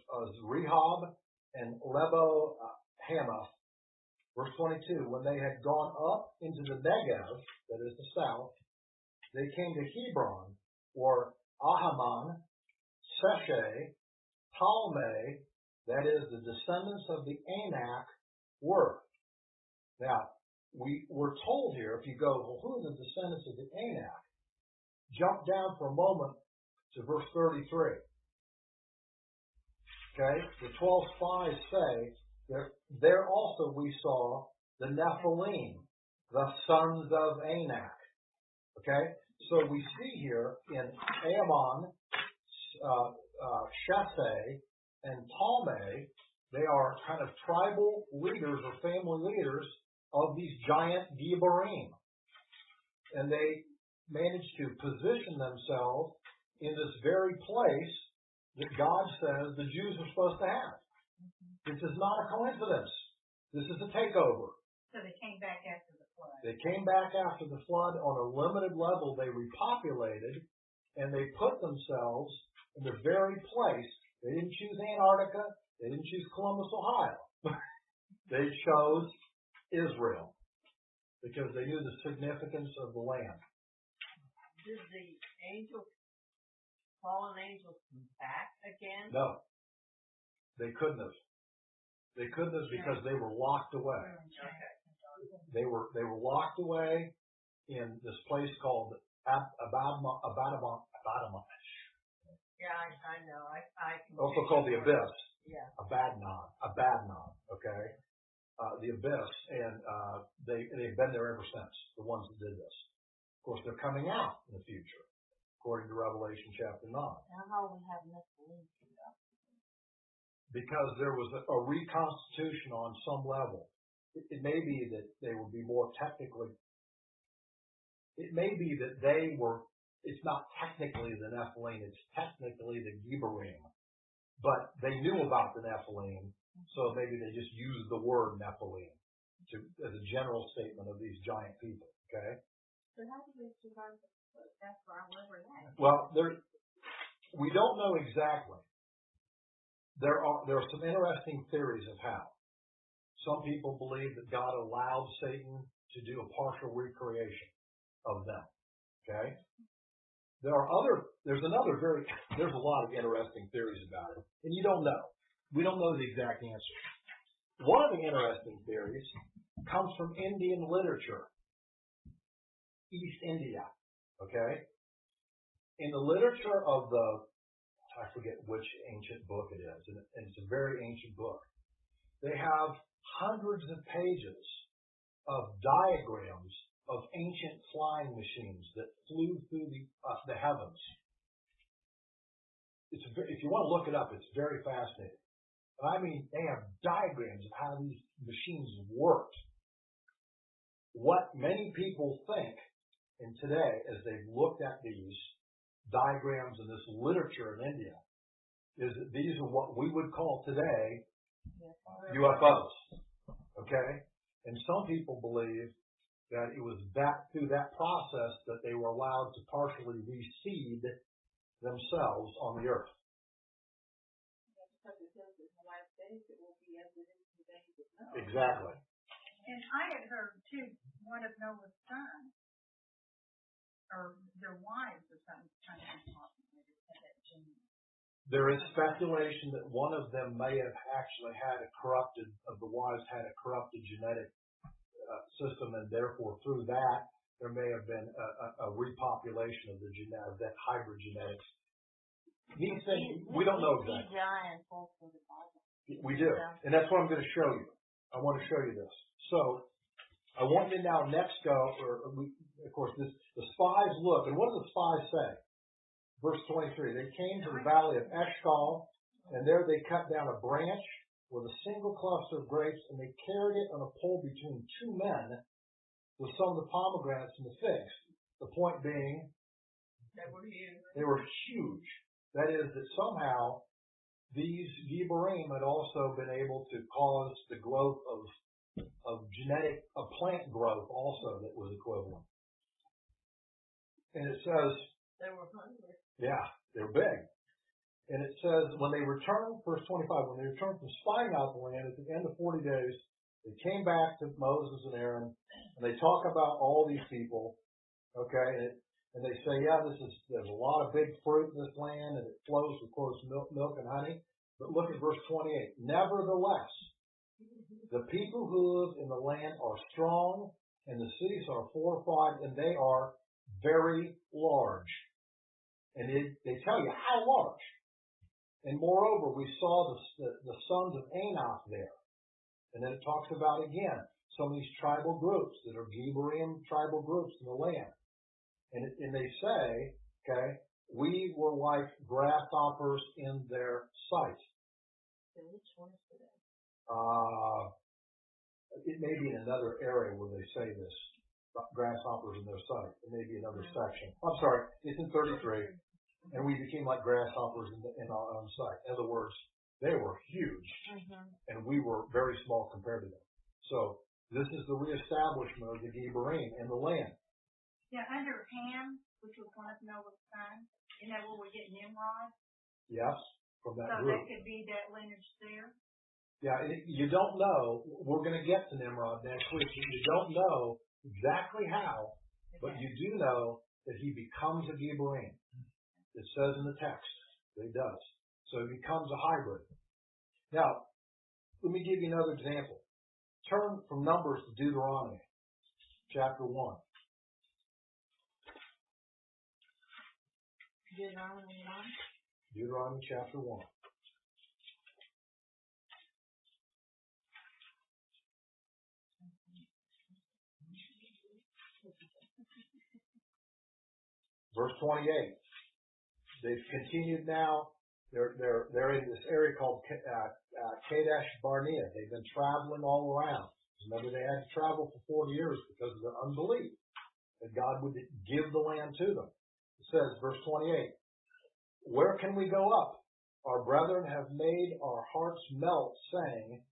Rehob and Lebo Hamath. Verse 22, when they had gone up into the Negev, that is the south, they came to Hebron, or Ahaman, Sheshai, Talmai, that is the descendants of the Anak, were. Now, we're told here, if you go, well, who are the descendants of the Anak? Jump down for a moment to verse 33. Okay? The 12 spies say, there also we saw the Nephilim, the sons of Anak. Okay? So we see here in Ammon, Sheshai, and Talmai, they are kind of tribal leaders or family leaders of these giant Giborim. And they managed to position themselves in this very place that God says the Jews are supposed to have. This is not a coincidence. This is a takeover. So they came back after the flood. They came back after the flood on a limited level. They repopulated, and they put themselves in the very place. They didn't choose Antarctica. They didn't choose Columbus, Ohio. They chose Israel because they knew the significance of the land. Did the fallen angels come back again? No. They couldn't have. They couldn't have because they were locked away. Okay. They were locked away in this place called Abadama. Yeah, I know. I can Also called the Abyss. Yeah. Abadnon. Okay. The Abyss, and they've been there ever since. The ones that did this. Of course, they're coming out in the future, according to Revelation chapter 9. Now, how we have Nephilim? Because there was a reconstitution on some level. It may be that they would be more technically. It may be that they were. It's not technically the Nephilim. It's technically the Giborim. But they knew about the Nephilim, so maybe they just used the word Nephilim as a general statement of these giant people. Okay. So how did they survive the flood? That's where we're at. Well, we don't know exactly. There are some interesting theories of how. Some people believe that God allowed Satan to do a partial recreation of them. Okay? There's a lot of interesting theories about it. And you don't know. We don't know the exact answer. One of the interesting theories comes from Indian literature. East India. Okay? In the literature of I forget which ancient book it is, and it's a very ancient book. They have hundreds of pages of diagrams of ancient flying machines that flew through the heavens. If you want to look it up, it's very fascinating. But I mean, they have diagrams of how these machines worked. What many people think, and today, as they've looked at these diagrams and this literature in India, is that these are what we would call today UFOs. Okay? And some people believe that it was through that process that they were allowed to partially reseed themselves on the earth. Exactly. And I had heard too, one of Noah's sons, or their wives or something, trying to be possible. There is speculation that one of them may have actually had of the wives had a corrupted genetic system, and therefore through that there may have been a repopulation of that hybrid genetics. These things we don't know exactly. We do, and that's what I'm going to show you. I want to show you this. So I want you now next go, of course, the spies look, and what do the spies say? Verse 23, they came to the valley of Eshcol, and there they cut down a branch with a single cluster of grapes, and they carried it on a pole between two men with some of the pomegranates and the figs. The point being, they were huge. That is, that somehow these Giborim had also been able to cause the growth of plant growth also that was equivalent. And it says, they were hungry. Yeah, they're big. And it says, when they returned, verse 25, when they returned from spying out the land at the end of 40 days, they came back to Moses and Aaron, and they talk about all these people, okay, and they say, yeah, there's a lot of big fruit in this land, and it flows with, quotes, milk and honey. But look at verse 28. Nevertheless, the people who live in the land are strong, and the cities are fortified, and they are very large. And they tell you how large. And moreover, we saw the sons of Anak there. And then it talks about, again, some of these tribal groups that are Giborim tribal groups in the land. And they say, okay, we were like grasshoppers in their sight. Which one is that? It may be in another area where they say this. Grasshoppers in their sight. It may be another section. I'm sorry, it's in 33. And we became like grasshoppers in our own sight. In other words, they were huge, and we were very small compared to them. So this is the reestablishment of the Giborim in the land. Yeah, under Ham, which was one of Noah's sons, isn't that where we get Nimrod? Yes, from that so group. So that could be that lineage there? Yeah, you don't know. We're going to get to Nimrod next week. You don't know exactly how, but you do know that he becomes a Giborim. It says in the text that he does. So he becomes a hybrid. Now, let me give you another example. Turn from Numbers to Deuteronomy, chapter 1. Deuteronomy 1? Deuteronomy chapter 1. Verse 28. They've continued now. They're in this area called Kadesh Barnea. They've been traveling all around. Remember, they had to travel for 40 years because of their unbelief that God would give the land to them. It says, verse 28, where can we go up? Our brethren have made our hearts melt, saying,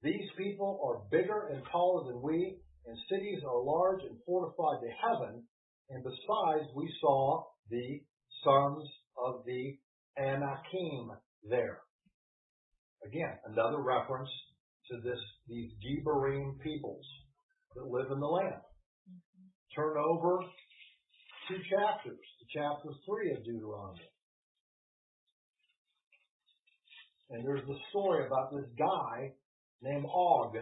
these people are bigger and taller than we, and cities are large and fortified to heaven. And besides, we saw the sons of the Anakim there. Again, another reference to these Giborim peoples that live in the land. Turn over 2 chapters, to chapter 3 of Deuteronomy. And there's the story about this guy named Og.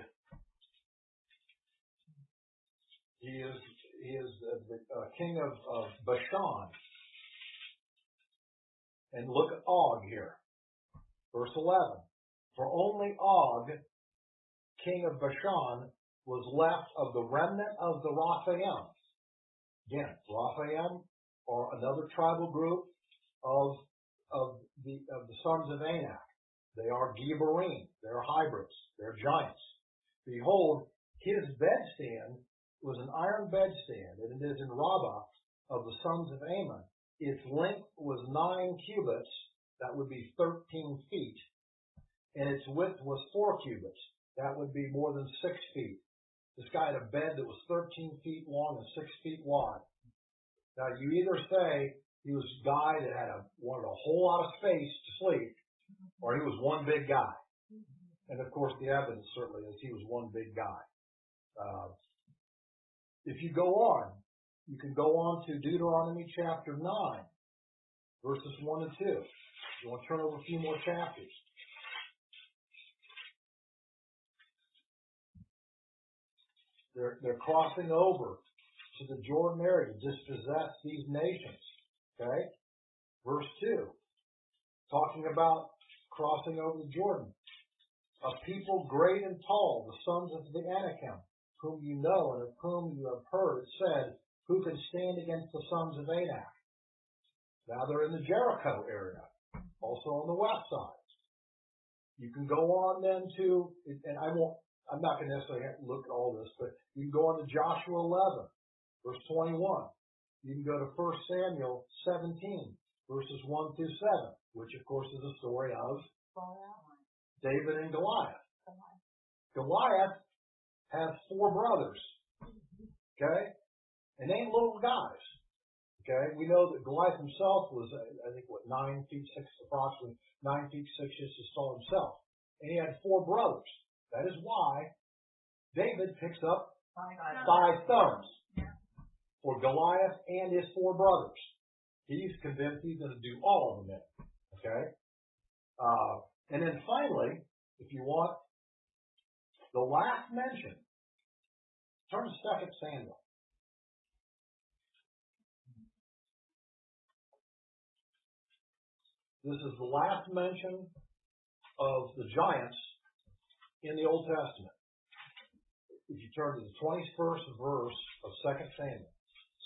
He is the king of Bashan. And look at Og here. Verse 11. For only Og, king of Bashan, was left of the remnant of the Raphaim. Again, Raphaim are another tribal group of the sons of Anak. They are Giborim. They're hybrids. They're giants. Behold, his bedstand was an iron bedstand, and it is in Rabbah of the sons of Ammon. Its length was 9 cubits. That would be 13 feet. And its width was 4 cubits. That would be more than 6 feet. This guy had a bed that was 13 feet long and 6 feet wide. Now, you either say he was a guy that wanted a whole lot of space to sleep, or he was one big guy. And, of course, the evidence certainly is he was one big guy. If you go on, you can go on to Deuteronomy chapter 9. verses 1 and 2. You want to turn over a few more chapters. They're crossing over to the Jordan area to dispossess these nations. Okay? Verse 2, talking about crossing over the Jordan. A people great and tall, the sons of the Anakim, whom you know and of whom you have heard, said, who can stand against the sons of Anak? Now they're in the Jericho area, also on the west side. You can go on then to, and I'm not going to necessarily have to look at all this, but you can go on to Joshua 11, verse 21. You can go to 1 Samuel 17, verses 1 through 7, which of course is a story of David and Goliath. Goliath has 4 brothers. Okay? And they ain't little guys. Okay? We know that Goliath himself was, I think, 9 feet 6, approximately 9 feet 6 inches tall himself. And he had 4 brothers. That is why David picks up 5 thumbs for Goliath and his 4 brothers. He's convinced he's going to do all of them in. Okay? And then finally, if you want, the last mention, turn to 2 Samuel. This is the last mention of the giants in the Old Testament. If you turn to the 21st verse of 2 Samuel,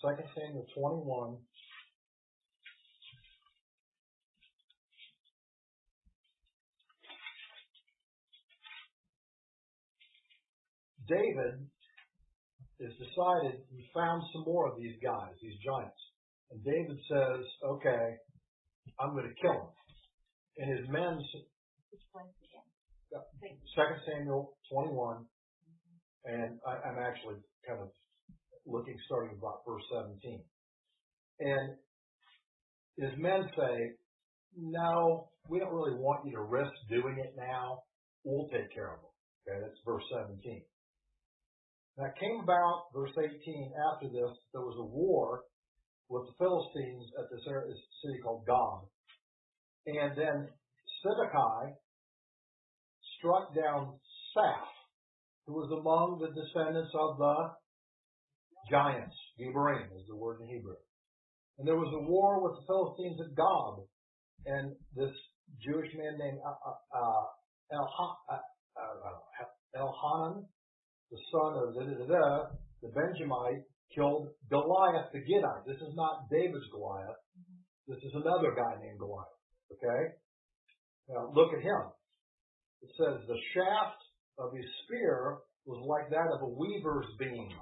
2 Samuel 21, David is decided, he found some more of these guys, these giants. And David says, okay, I'm going to kill them. And his men, 2 Samuel 21, and I'm actually kind of looking, starting about verse 17. And his men say, no, we don't really want you to risk doing it now. We'll take care of them. Okay, that's verse 17. Now it came about, verse 18, after this, there was a war with the Philistines at this city called Gob. And then Sibbecai struck down Saph, who was among the descendants of the giants. Gibberim is the word in Hebrew. And there was a war with the Philistines at Gob. And this Jewish man named Elhanan, the son of the Benjamite, killed Goliath the Gittite. This is not David's Goliath. This is another guy named Goliath. Okay? Now look at him. It says the shaft of his spear was like that of a weaver's beam.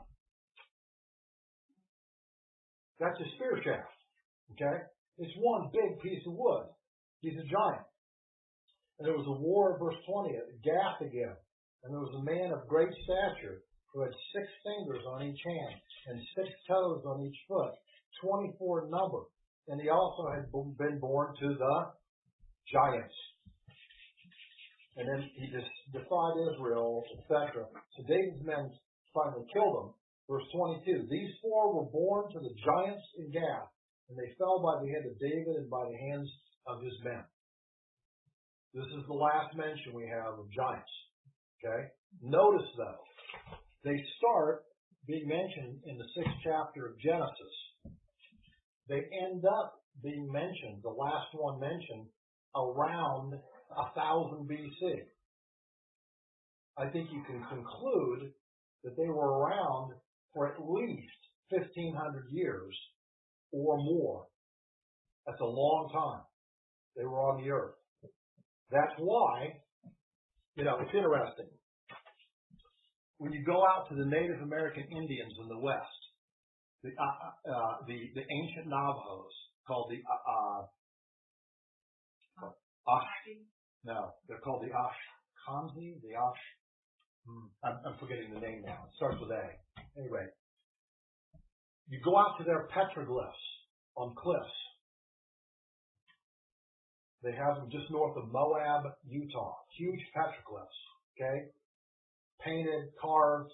That's a spear shaft. Okay? It's one big piece of wood. He's a giant. And there was a war, verse 20, at Gath again. And there was a man of great stature who had 6 fingers on each hand and 6 toes on each foot, 24 in number. And he also had been born to the giants. And then he just defied Israel, etc. So David's men finally killed him. Verse 22, these 4 were born to the giants in Gath, and they fell by the hand of David and by the hands of his men. This is the last mention we have of giants. Okay? Notice, though, they start being mentioned in the 6th chapter of Genesis. They end up being mentioned, the last one mentioned, around 1000 BC. I think you can conclude that they were around for at least 1500 years or more. That's a long time. They were on the earth. That's why, it's interesting. When you go out to the Native American Indians in the West, the ancient Navajos called the they're called the Ashkamsi, I'm forgetting the name now. It starts with A. Anyway, you go out to their petroglyphs on cliffs. They have them just north of Moab, Utah. Huge petroglyphs, okay? Painted, carved.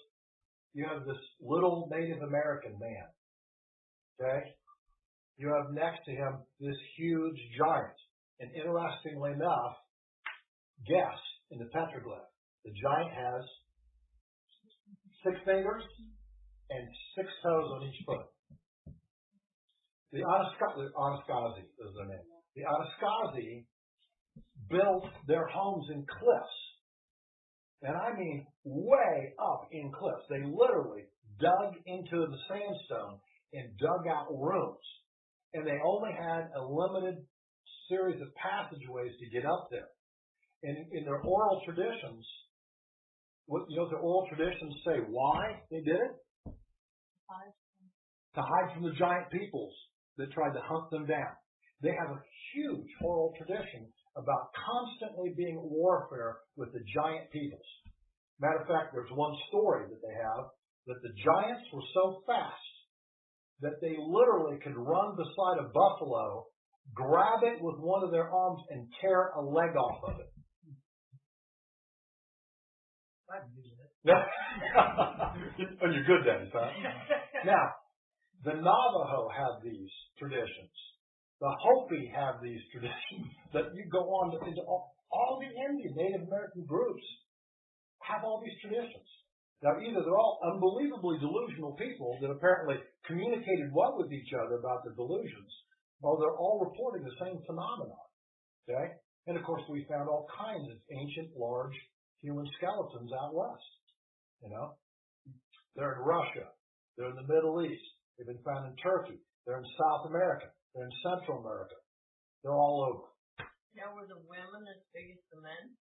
You have this little Native American man, okay? you have next to him this huge giant. And interestingly enough, guess in the petroglyph, the giant has 6 fingers and 6 toes on each foot. The Anasazi is their name. The Anasazi built their homes in cliffs. And I mean way up in cliffs. They literally dug into the sandstone and dug out rooms. And they only had a limited series of passageways to get up there. And in their oral traditions, the oral traditions say why they did it? To hide from the giant peoples that tried to hunt them down. They have a huge oral tradition about constantly being in warfare with the giant peoples. Matter of fact, there's one story that they have that the giants were so fast that they literally could run beside a buffalo, grab it with one of their arms, and tear a leg off of it. On your good days, huh? Now, the Navajo have these traditions. The Hopi have these traditions that you go on into all the Indian Native American groups have all these traditions. Now, either they're all unbelievably delusional people that apparently communicated well with each other about their delusions, or they're all reporting the same phenomenon. Okay? And of course, we found all kinds of ancient, large human skeletons out west. You know? They're in Russia. They're in the Middle East. They've been found in Turkey. They're in South America. They're in Central America. They're all over. Now, were the women as big as the men?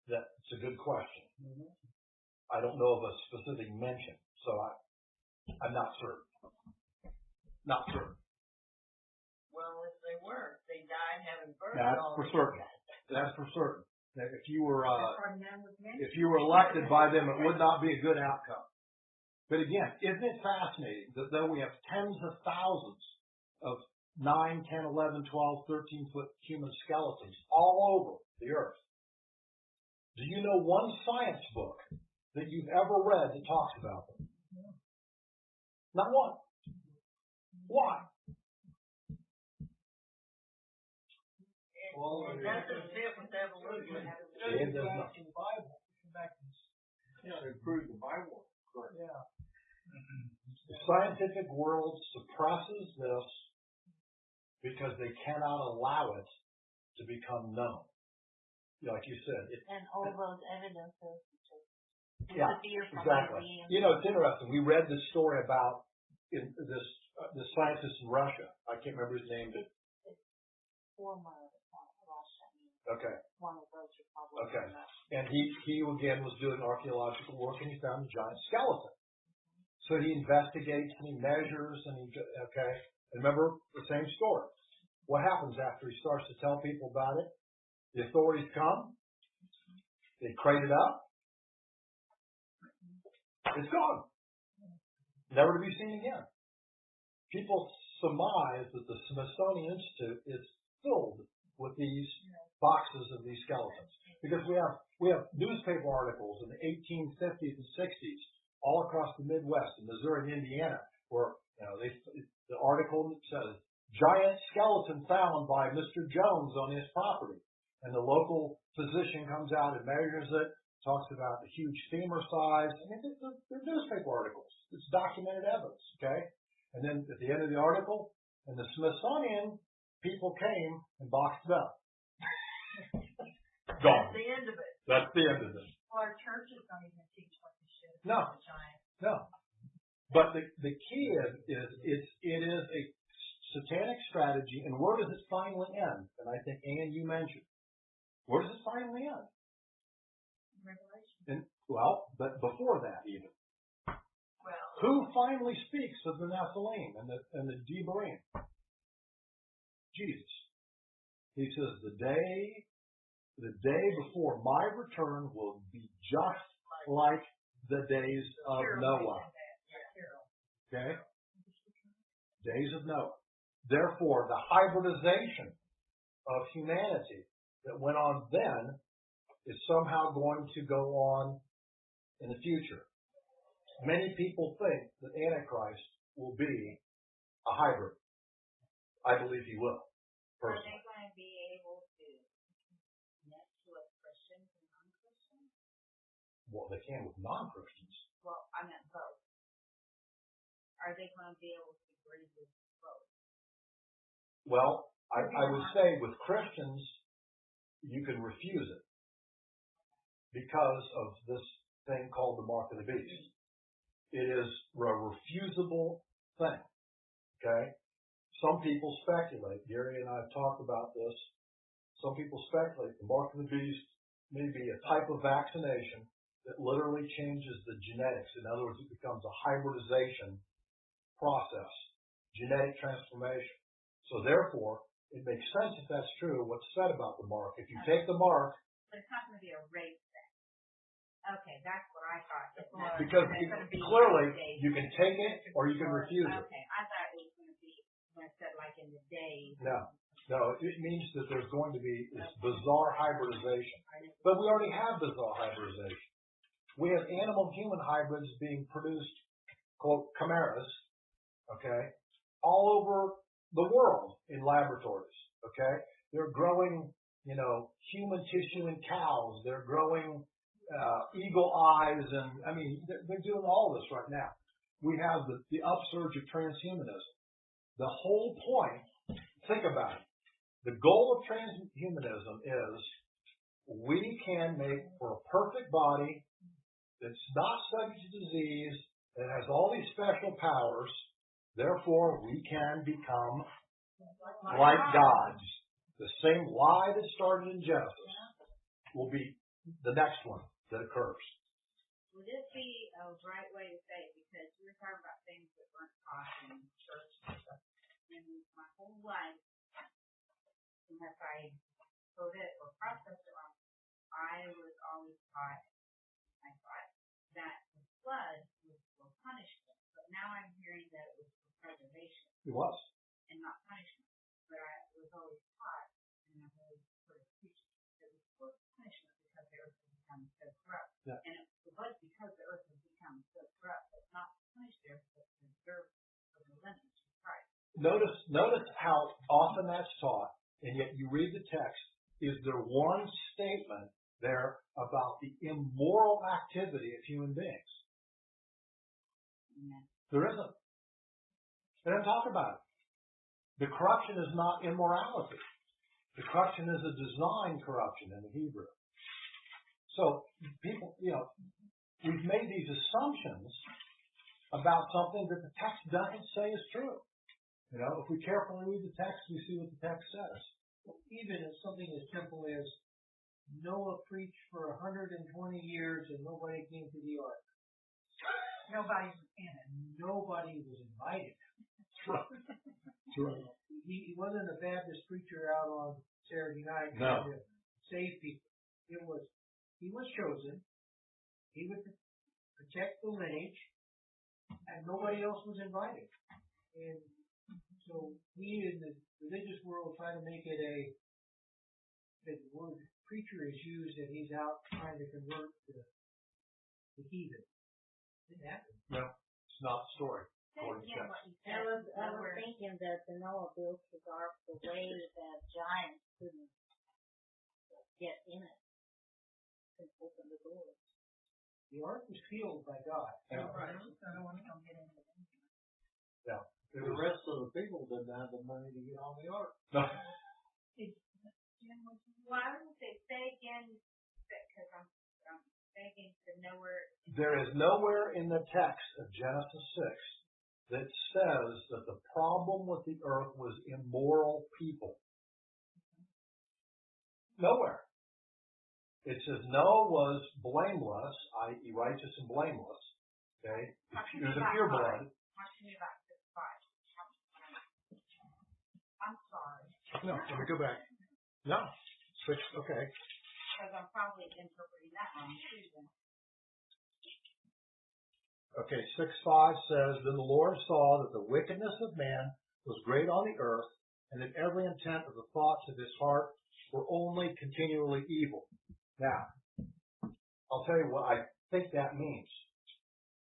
That's a good question. Mm-hmm. I don't know of a specific mention, so I'm not certain. Not certain. Well, if they were, they died having birth. That's for certain. That's for certain. That if you were elected by them, it would not be a good outcome. But again, isn't it fascinating that though we have tens of thousands of 9, 10, 11, 12, 13-foot human skeletons all over the earth, do you know one science book that you've ever read that talks about them? Not one. Why? Well, it doesn't fit with evolution. It does not. To prove the Bible. Yeah. The scientific world suppresses this because they cannot allow it to become known. Like you said. And all those evidences yeah, exactly. You know, it's interesting. We read this story about this scientist in Russia. I can't remember his name. It's former Russia. Okay. One of those republics. Okay. And he again was doing archaeological work and he found a giant skeleton. So he investigates and he measures and And remember the same story. What happens after he starts to tell people about it? The authorities come. They crate it up. It's gone. Never to be seen again. People surmise that the Smithsonian Institute is filled with these boxes of these skeletons. Because we have newspaper articles in the 1850s and 60s all across the Midwest, in Missouri and Indiana, where the article says, giant skeleton found by Mr. Jones on his property. And the local physician comes out and measures it, talks about the huge femur size. I mean, they're newspaper articles. It's documented evidence, okay? And then at the end of the article, and the Smithsonian people came and boxed it up. Gone. That's the end of it. That's the end of it. Well, our churches don't even teach what the shit is. No. No. But the key is it is a satanic strategy, and where does it finally end? And I think, Ann, you mentioned, where does it finally end? Revelation. But before that even. Well, who finally speaks of the Nephilim and the Debarim? Jesus. He says the day before my return will be just like the days of Noah. Okay? Days of Noah. Therefore, the hybridization of humanity that went on then is somehow going to go on in the future. Many people think that Antichrist will be a hybrid. I believe he will, Are personally. they going to be able to connect to a Christian and non-Christian? Well, they can with non-Christians. Well, I meant both. Are they going to be able to agree with both? Well, I would say with Christians, you can refuse it because of this thing called the mark of the beast. It is a refusable thing. Okay? Some people speculate, Gary and I have talked about this, some people speculate the mark of the beast may be a type of vaccination that literally changes the genetics. In other words, it becomes a hybridization process, genetic transformation. So therefore, it makes sense if that's true, what's said about the mark. If you take the mark, But it's not going to be a race thing. Okay, that's what I thought. It was. because It's gonna be clearly like days. you can take it or you can refuse it. Okay, I thought it was going to be when it said like in the days. No, it means that there's going to be this bizarre hybridization. But we already have bizarre hybridization. We have animal-human hybrids being produced, quote, chimeras, okay, all over the world in laboratories, okay? They're growing, human tissue in cows. They're growing eagle eyes, and, they're doing all this right now. We have the upsurge of transhumanism. The whole point, think about it, the goal of transhumanism is we can make for a perfect body that's not subject to disease, that has all these special powers, therefore we can become like gods. The same lie that started in Genesis will be the next one that occurs. Would this be a right way to say it? Because we were talking about things that weren't taught in church and stuff. And my whole life, unless I heard it or processed it wrong, I was always taught, I thought, that the flood was for punishment. But now I'm hearing that it was for preservation. It was. And not punishment. But I was always taught, and I've always sort of preached, that it was for punishment because the earth has become so corrupt. Yeah. And it was because the earth has become so corrupt, but not to punish the earth, but to preserve the lineage of Christ. Notice how often that's taught, and yet you read the text. Is there one statement there about the immoral activity of human beings? Amen. There isn't. They don't talk about it. The corruption is not immorality. The corruption is a design corruption in the Hebrew. So people, we've made these assumptions about something that the text doesn't say is true. If we carefully read the text, we see what the text says. Even if something as simple as Noah preached for 120 years and nobody came to the ark. Nobody was in it. Nobody was invited. True. He wasn't a Baptist preacher out on Saturday night No. trying to save people. He was chosen. He would protect the lineage, and nobody else was invited. And so we in the religious world try to make it that the word preacher is used that he's out trying to convert the heathen. It didn't happen. No, it's not the story. According to Yeah, text. what you I said. was thinking that the Noah built the ark the way that giants couldn't get in it and open the doors. The ark was sealed by God. Yeah. Right. So no one can get into it. Yeah. The rest of the people didn't have the money to get on the ark. No. Well, I was going to say again, because I'm thinking to nowhere. There is nowhere in the text of Genesis 6 that says that the problem with the earth was immoral people. Nowhere. It says Noah was blameless, i.e. righteous and blameless. Okay? He was a pure blood. Talk to me about 6:5. I'm sorry. No, let me go back. No. 6, okay. Because I'm probably interpreting that wrong too then. Okay, 6:5 says, Then the Lord saw that the wickedness of man was great on the earth, and that every intent of the thoughts of his heart were only continually evil. Now, I'll tell you what I think that means.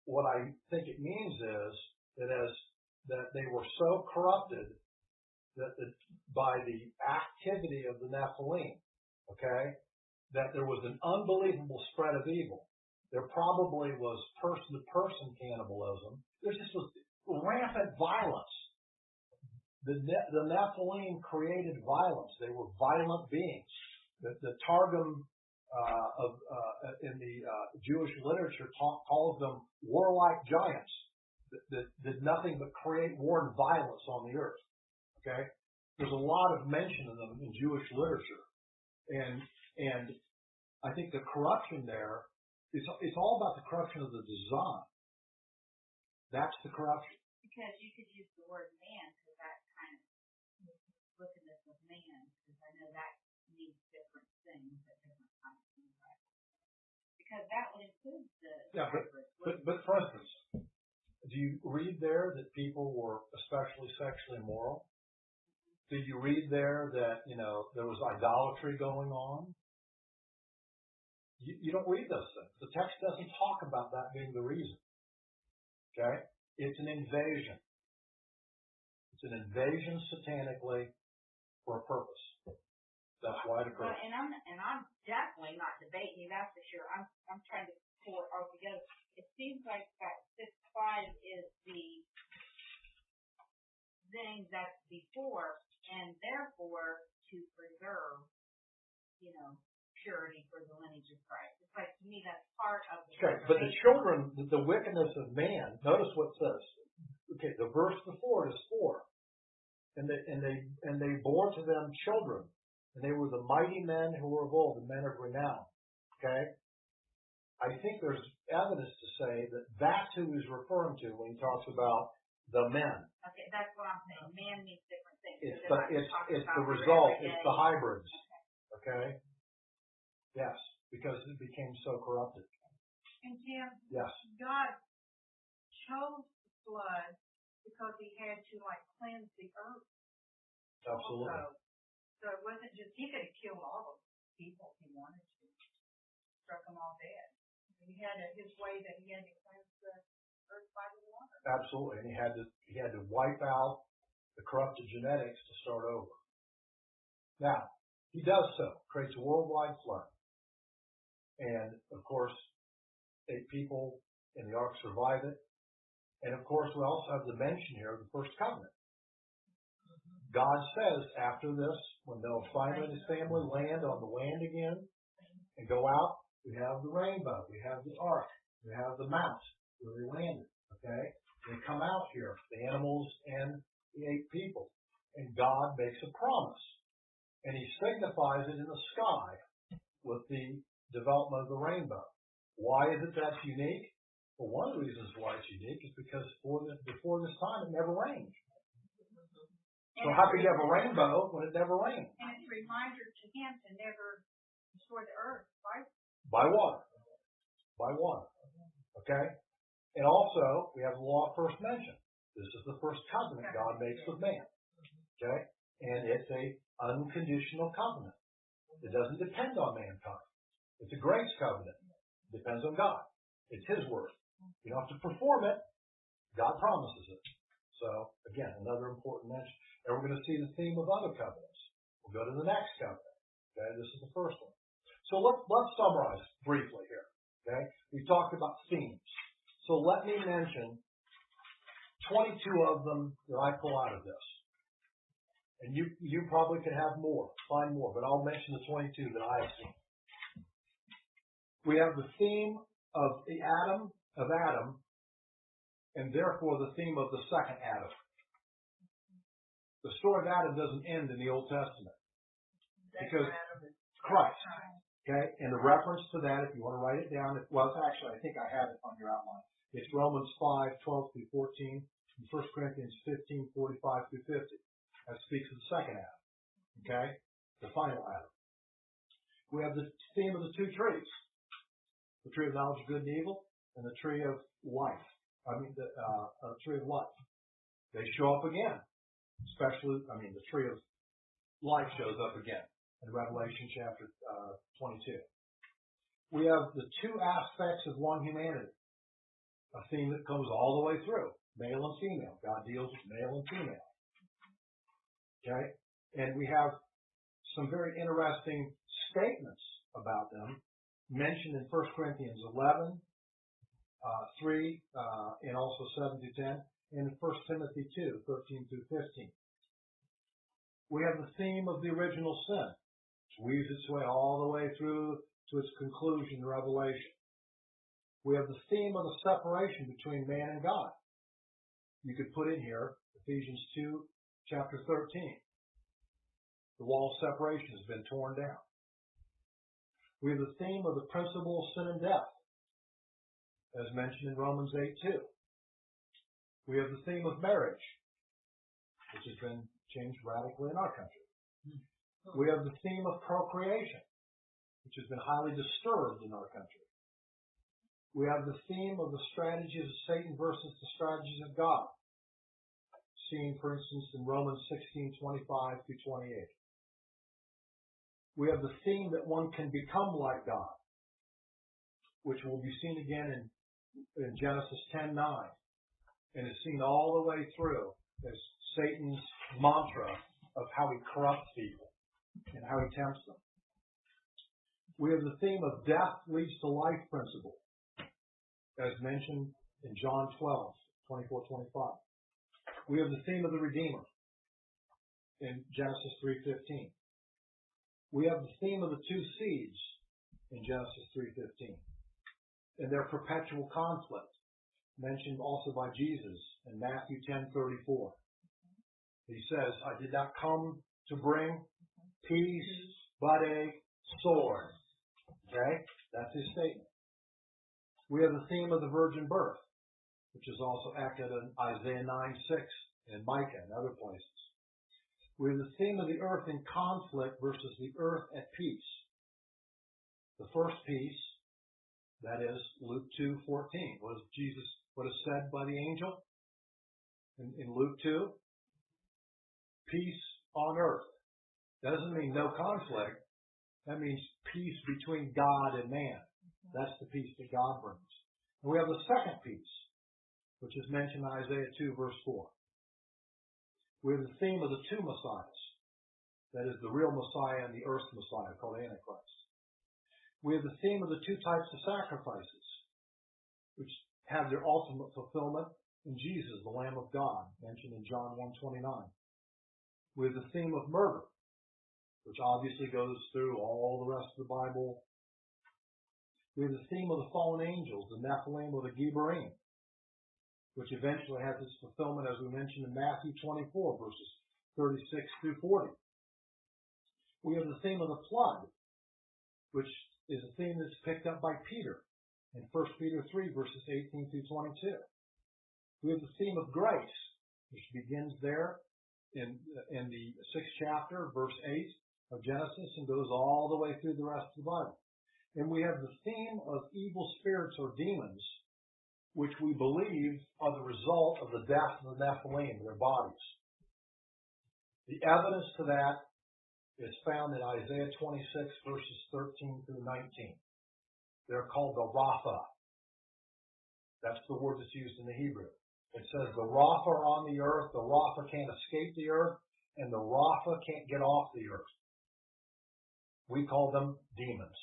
What I think it means is that as that they were so corrupted by the activity of the Nephilim, okay, that there was an unbelievable spread of evil. There probably was person-to-person cannibalism. There just was rampant violence. The Nephilim created violence. They were violent beings. The Targum in the Jewish literature calls them warlike giants that did nothing but create war and violence on the earth. Okay, there's a lot of mention of them in Jewish literature, and I think the corruption there it's all about the corruption of the design. That's the corruption. Because you could use the word man, because that kind of wickedness of man, because I know that means different things at different times. Right? Because that would include the but for instance, do you read there that people were especially sexually immoral? Did you read there that there was idolatry going on? You don't read those things. The text doesn't talk about that being the reason. Okay? It's an invasion. It's an invasion satanically for a purpose. That's why it occurs. And I'm definitely not debating you, that's for sure. I'm trying to pull it all together. It seems like that 6:5 is the thing that's before, and therefore to preserve, purity for the lineage of Christ. It's like, to me, that's part of the okay, but the children, the wickedness of man, notice what it says. Okay, the verse before it is 4. And they bore to them children, and they were the mighty men who were of old, the men of renown. Okay? I think there's evidence to say that that's who he's referring to when he talks about the men. Okay, that's what I'm saying. Man means different things. It's the result. It's the hybrids. Okay? Yes, because it became so corrupted. And Tim, yes. God chose the flood because he had to cleanse the earth. Absolutely. So it wasn't just, he could have killed all those people if he wanted to. Struck them all dead. He had his way that he had to cleanse the earth by the water. Absolutely. And he had to wipe out the corrupted genetics to start over. Now, he does so, creates a worldwide flood. And, of course, 8 people in the ark survive it. And, of course, we also have the mention here of the first covenant. God says after this, when Noah finally and his family land on the land again and go out, we have the rainbow, we have the ark, we have the mount where they landed. Okay? They come out here, the animals and the 8 people. And God makes a promise. And he signifies it in the sky with the development of the rainbow. Why is it that's unique? Well, one of the reasons why it's unique is because before this time it never rained. So how could you have a rainbow when it never rained? And it's a reminder to him to never destroy the earth, right? By water. By water. Okay? And also, we have the law of first mention. This is the first covenant God makes with man. Okay? And it's a unconditional covenant. It doesn't depend on mankind. It's a grace covenant. It depends on God. It's his word. You don't have to perform it. God promises it. So, again, another important mention. And we're going to see the theme of other covenants. We'll go to the next covenant. Okay, this is the first one. So let's summarize briefly here. Okay, we talked about themes. So let me mention 22 of them that I pull out of this. And you probably could have more, find more, but I'll mention the 22 that I have seen. We have the theme of Adam, and therefore the theme of the second Adam. The story of Adam doesn't end in the Old Testament. Because Christ. Okay? And the reference to that, if you want to write it down, I think I have it on your outline. It's Romans 5:12 through 14, and 1 Corinthians 15:45 through 50. That speaks of the second Adam. Okay? The final Adam. We have the theme of the 2 trees. The tree of knowledge of good and evil, and the tree of life. The tree of life. They show up again. The tree of life shows up again in Revelation chapter 22. We have the 2 aspects of one humanity. A theme that goes all the way through. Male and female. God deals with male and female. Okay? And we have some very interesting statements about them mentioned in 1 Corinthians 11, 3, and also 7 to 10, and in 1 Timothy 2, 13 through 15. We have the theme of the original sin, which weaves its way all the way through to its conclusion in Revelation. We have the theme of the separation between man and God. You could put in here Ephesians 2, chapter 13. The wall of separation has been torn down. We have the theme of the principle of sin and death, as mentioned in Romans 8:2. We have the theme of marriage, which has been changed radically in our country. We have the theme of procreation, which has been highly disturbed in our country. We have the theme of the strategies of Satan versus the strategies of God, seen, for instance, in Romans 16:25 through 28. We have the theme that one can become like God, which will be seen again in Genesis 10:9, and is seen all the way through as Satan's mantra of how he corrupts people and how he tempts them. We have the theme of death leads to life principle, as mentioned in John 12, 24-25. We have the theme of the Redeemer in Genesis 3:15. We have the theme of the two seeds in Genesis 3:15 and their perpetual conflict, mentioned also by Jesus in Matthew 10:34. He says, I did not come to bring peace, but a sword. Okay? That's his statement. We have the theme of the virgin birth, which is also echoed in Isaiah 9:6 and Micah and other places. We have the theme of the earth in conflict versus the earth at peace. The first peace, that is Luke 2:14. What is said by the angel in Luke 2? Peace on earth. That doesn't mean no conflict. That means peace between God and man. That's the peace that God brings. And we have the second peace, which is mentioned in Isaiah 2, verse 4. We have the theme of the two Messiahs. That is the real Messiah and the earth Messiah, called Antichrist. We have the theme of the two types of sacrifices, which have their ultimate fulfillment in Jesus, the Lamb of God, mentioned in John 1:29. We have the theme of murder, which obviously goes through all the rest of the Bible. We have the theme of the fallen angels, the Nephilim or the Gibborim, which eventually has its fulfillment, as we mentioned in Matthew 24, verses 36 through 40. We have the theme of the flood, which is a theme that's picked up by Peter in 1 Peter 3, verses 18 through 22. We have the theme of grace, which begins there in the 6th chapter, verse 8 of Genesis, and goes all the way through the rest of the Bible. And we have the theme of evil spirits or demons, which we believe are the result of the death of the Nephilim, their bodies. The evidence to that is found in Isaiah 26, verses 13 through 19. They're called the Rapha. That's the word that's used in the Hebrew. It says the Rapha are on the earth, the Rapha can't escape the earth, and the Rapha can't get off the earth. We call them demons.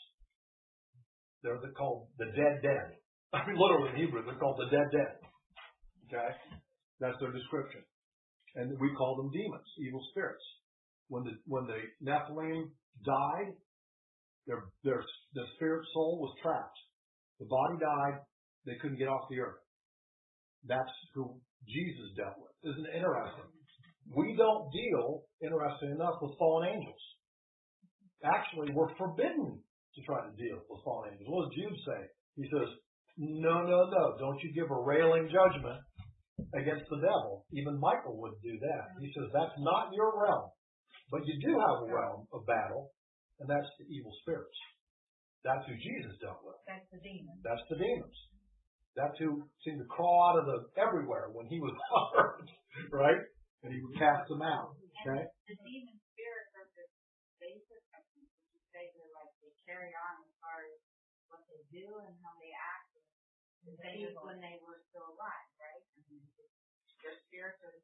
They're called the dead. I mean, literally in Hebrew, they're called the dead. Okay? That's their description. And we call them demons, evil spirits. When the Nephilim died, the spirit soul was trapped. The body died, they couldn't get off the earth. That's who Jesus dealt with. Isn't it interesting? We don't deal, interesting enough, with fallen angels. Actually, we're forbidden to try to deal with fallen angels. What does Jude say? He says, no, don't you give a railing judgment against the devil. Even Michael would do that. He says, that's not your realm. But you do have a realm of battle, and that's the evil spirits. That's who Jesus dealt with. That's the demons. That's the demons. That's who seemed to crawl out of everywhere when he was on earth, right? And he would cast them out. Okay? The demon spirits are the basic, would you say they carry on as far as what they do and how they act when they were still alive, right? I mean,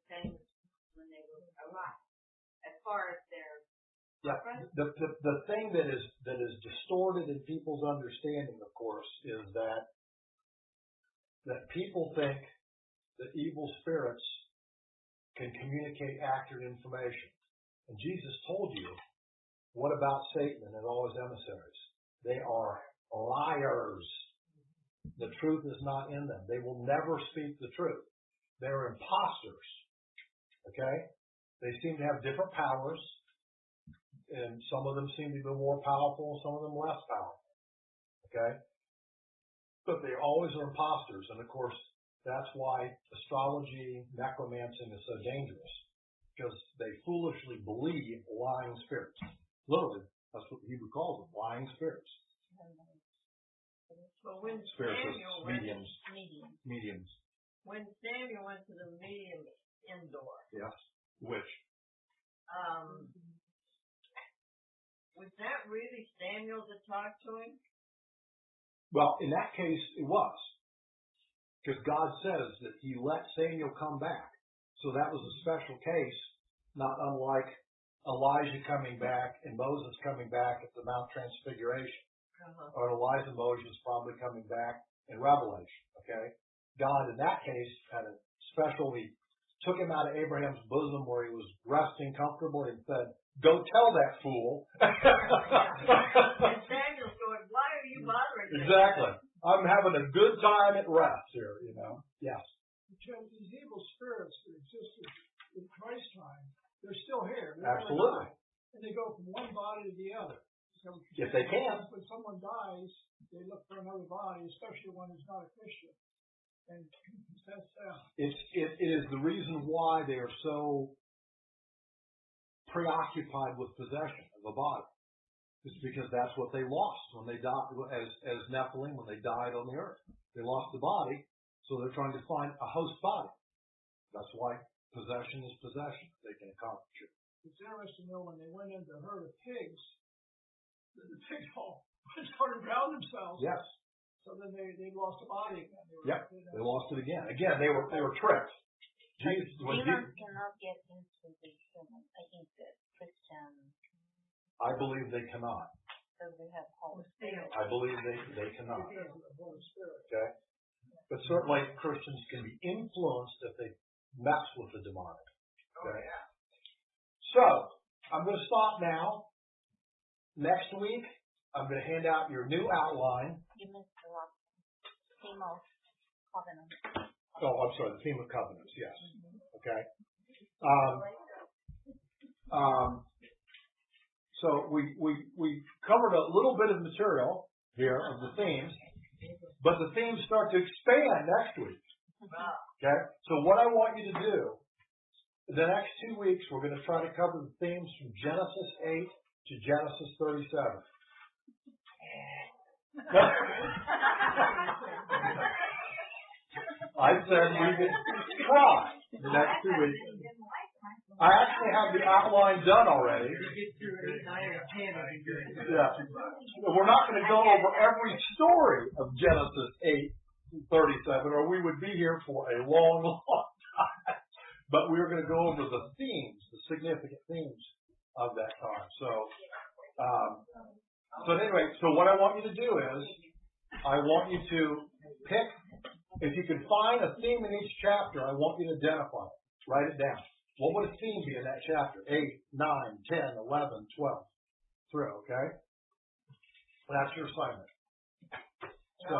same as when they were alive. As far as their Yeah. The thing that is distorted in people's understanding, of course, is that people think that evil spirits can communicate accurate information. And Jesus told you, what about Satan and all his emissaries? They are liars. The truth is not in them. They will never speak the truth. They're imposters. Okay? They seem to have different powers, and some of them seem to be more powerful, some of them less powerful. Okay? But they always are imposters, and of course, that's why astrology, necromancing is so dangerous, because they foolishly believe lying spirits. Literally, that's what the Hebrew calls them, lying spirits. But when Spirits, Samuel went, mediums. when Samuel went to the medium indoor, Yes. Which? Was that really Samuel that talked to him? Well, in that case, it was. Because God says that he let Samuel come back. So that was a special case, not unlike Elijah coming back and Moses coming back at the Mount Transfiguration. Or Elijah and Moses probably coming back in Revelation. Okay? God, in that case, had a special, he took him out of Abraham's bosom where he was resting comfortably and said, go tell that fool. And Samuel's going, why are you bothering me? Exactly. I'm having a good time at rest here, you know. Yes. Because these evil spirits that existed in Christ's time, they're still here. Absolutely. And they go from one body to the other. So if they can. When someone dies, they look for another body, especially one who's not a Christian. And that's it is the reason why they are so preoccupied with possession of a body. It's because that's what they lost when they died, as Nephilim, when they died on the earth. They lost the body, so they're trying to find a host body. That's why possession is possession. They can accomplish it. It's interesting, though, when they went into a herd of pigs, the pigs all started around themselves. Yes. So then they lost the body again. They lost it again. Again, they were tricked. Jesus, demons cannot get into the human, into Christian. I believe they cannot. Because we have Holy Spirit. I believe they cannot. Okay? But certainly Christians can be influenced if they mess with the demonic. Okay? So, I'm going to stop now. Next week, I'm going to hand out your new outline. You missed the last theme of covenant. Oh, I'm sorry, the theme of covenants, yes. Okay. So we covered a little bit of material here of the themes, but the themes start to expand next week. Okay. So what I want you to do, the next 2 weeks, we're going to try to cover the themes from Genesis 8 to Genesis 37. I said we could try the next 2 weeks. I actually have the outline done already. Yeah. We're not going to go over every story of Genesis 8:37, or we would be here for a long, long time. But we're going to go over the themes, the significant themes of that time. So anyway, so what I want you to do is, I want you to pick, if you can find a theme in each chapter, I want you to identify it. Write it down. What would a theme be in that chapter? 8, 9, 10, 11, 12. Through, okay? That's your assignment. So,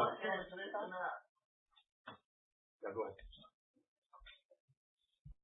yeah, go ahead.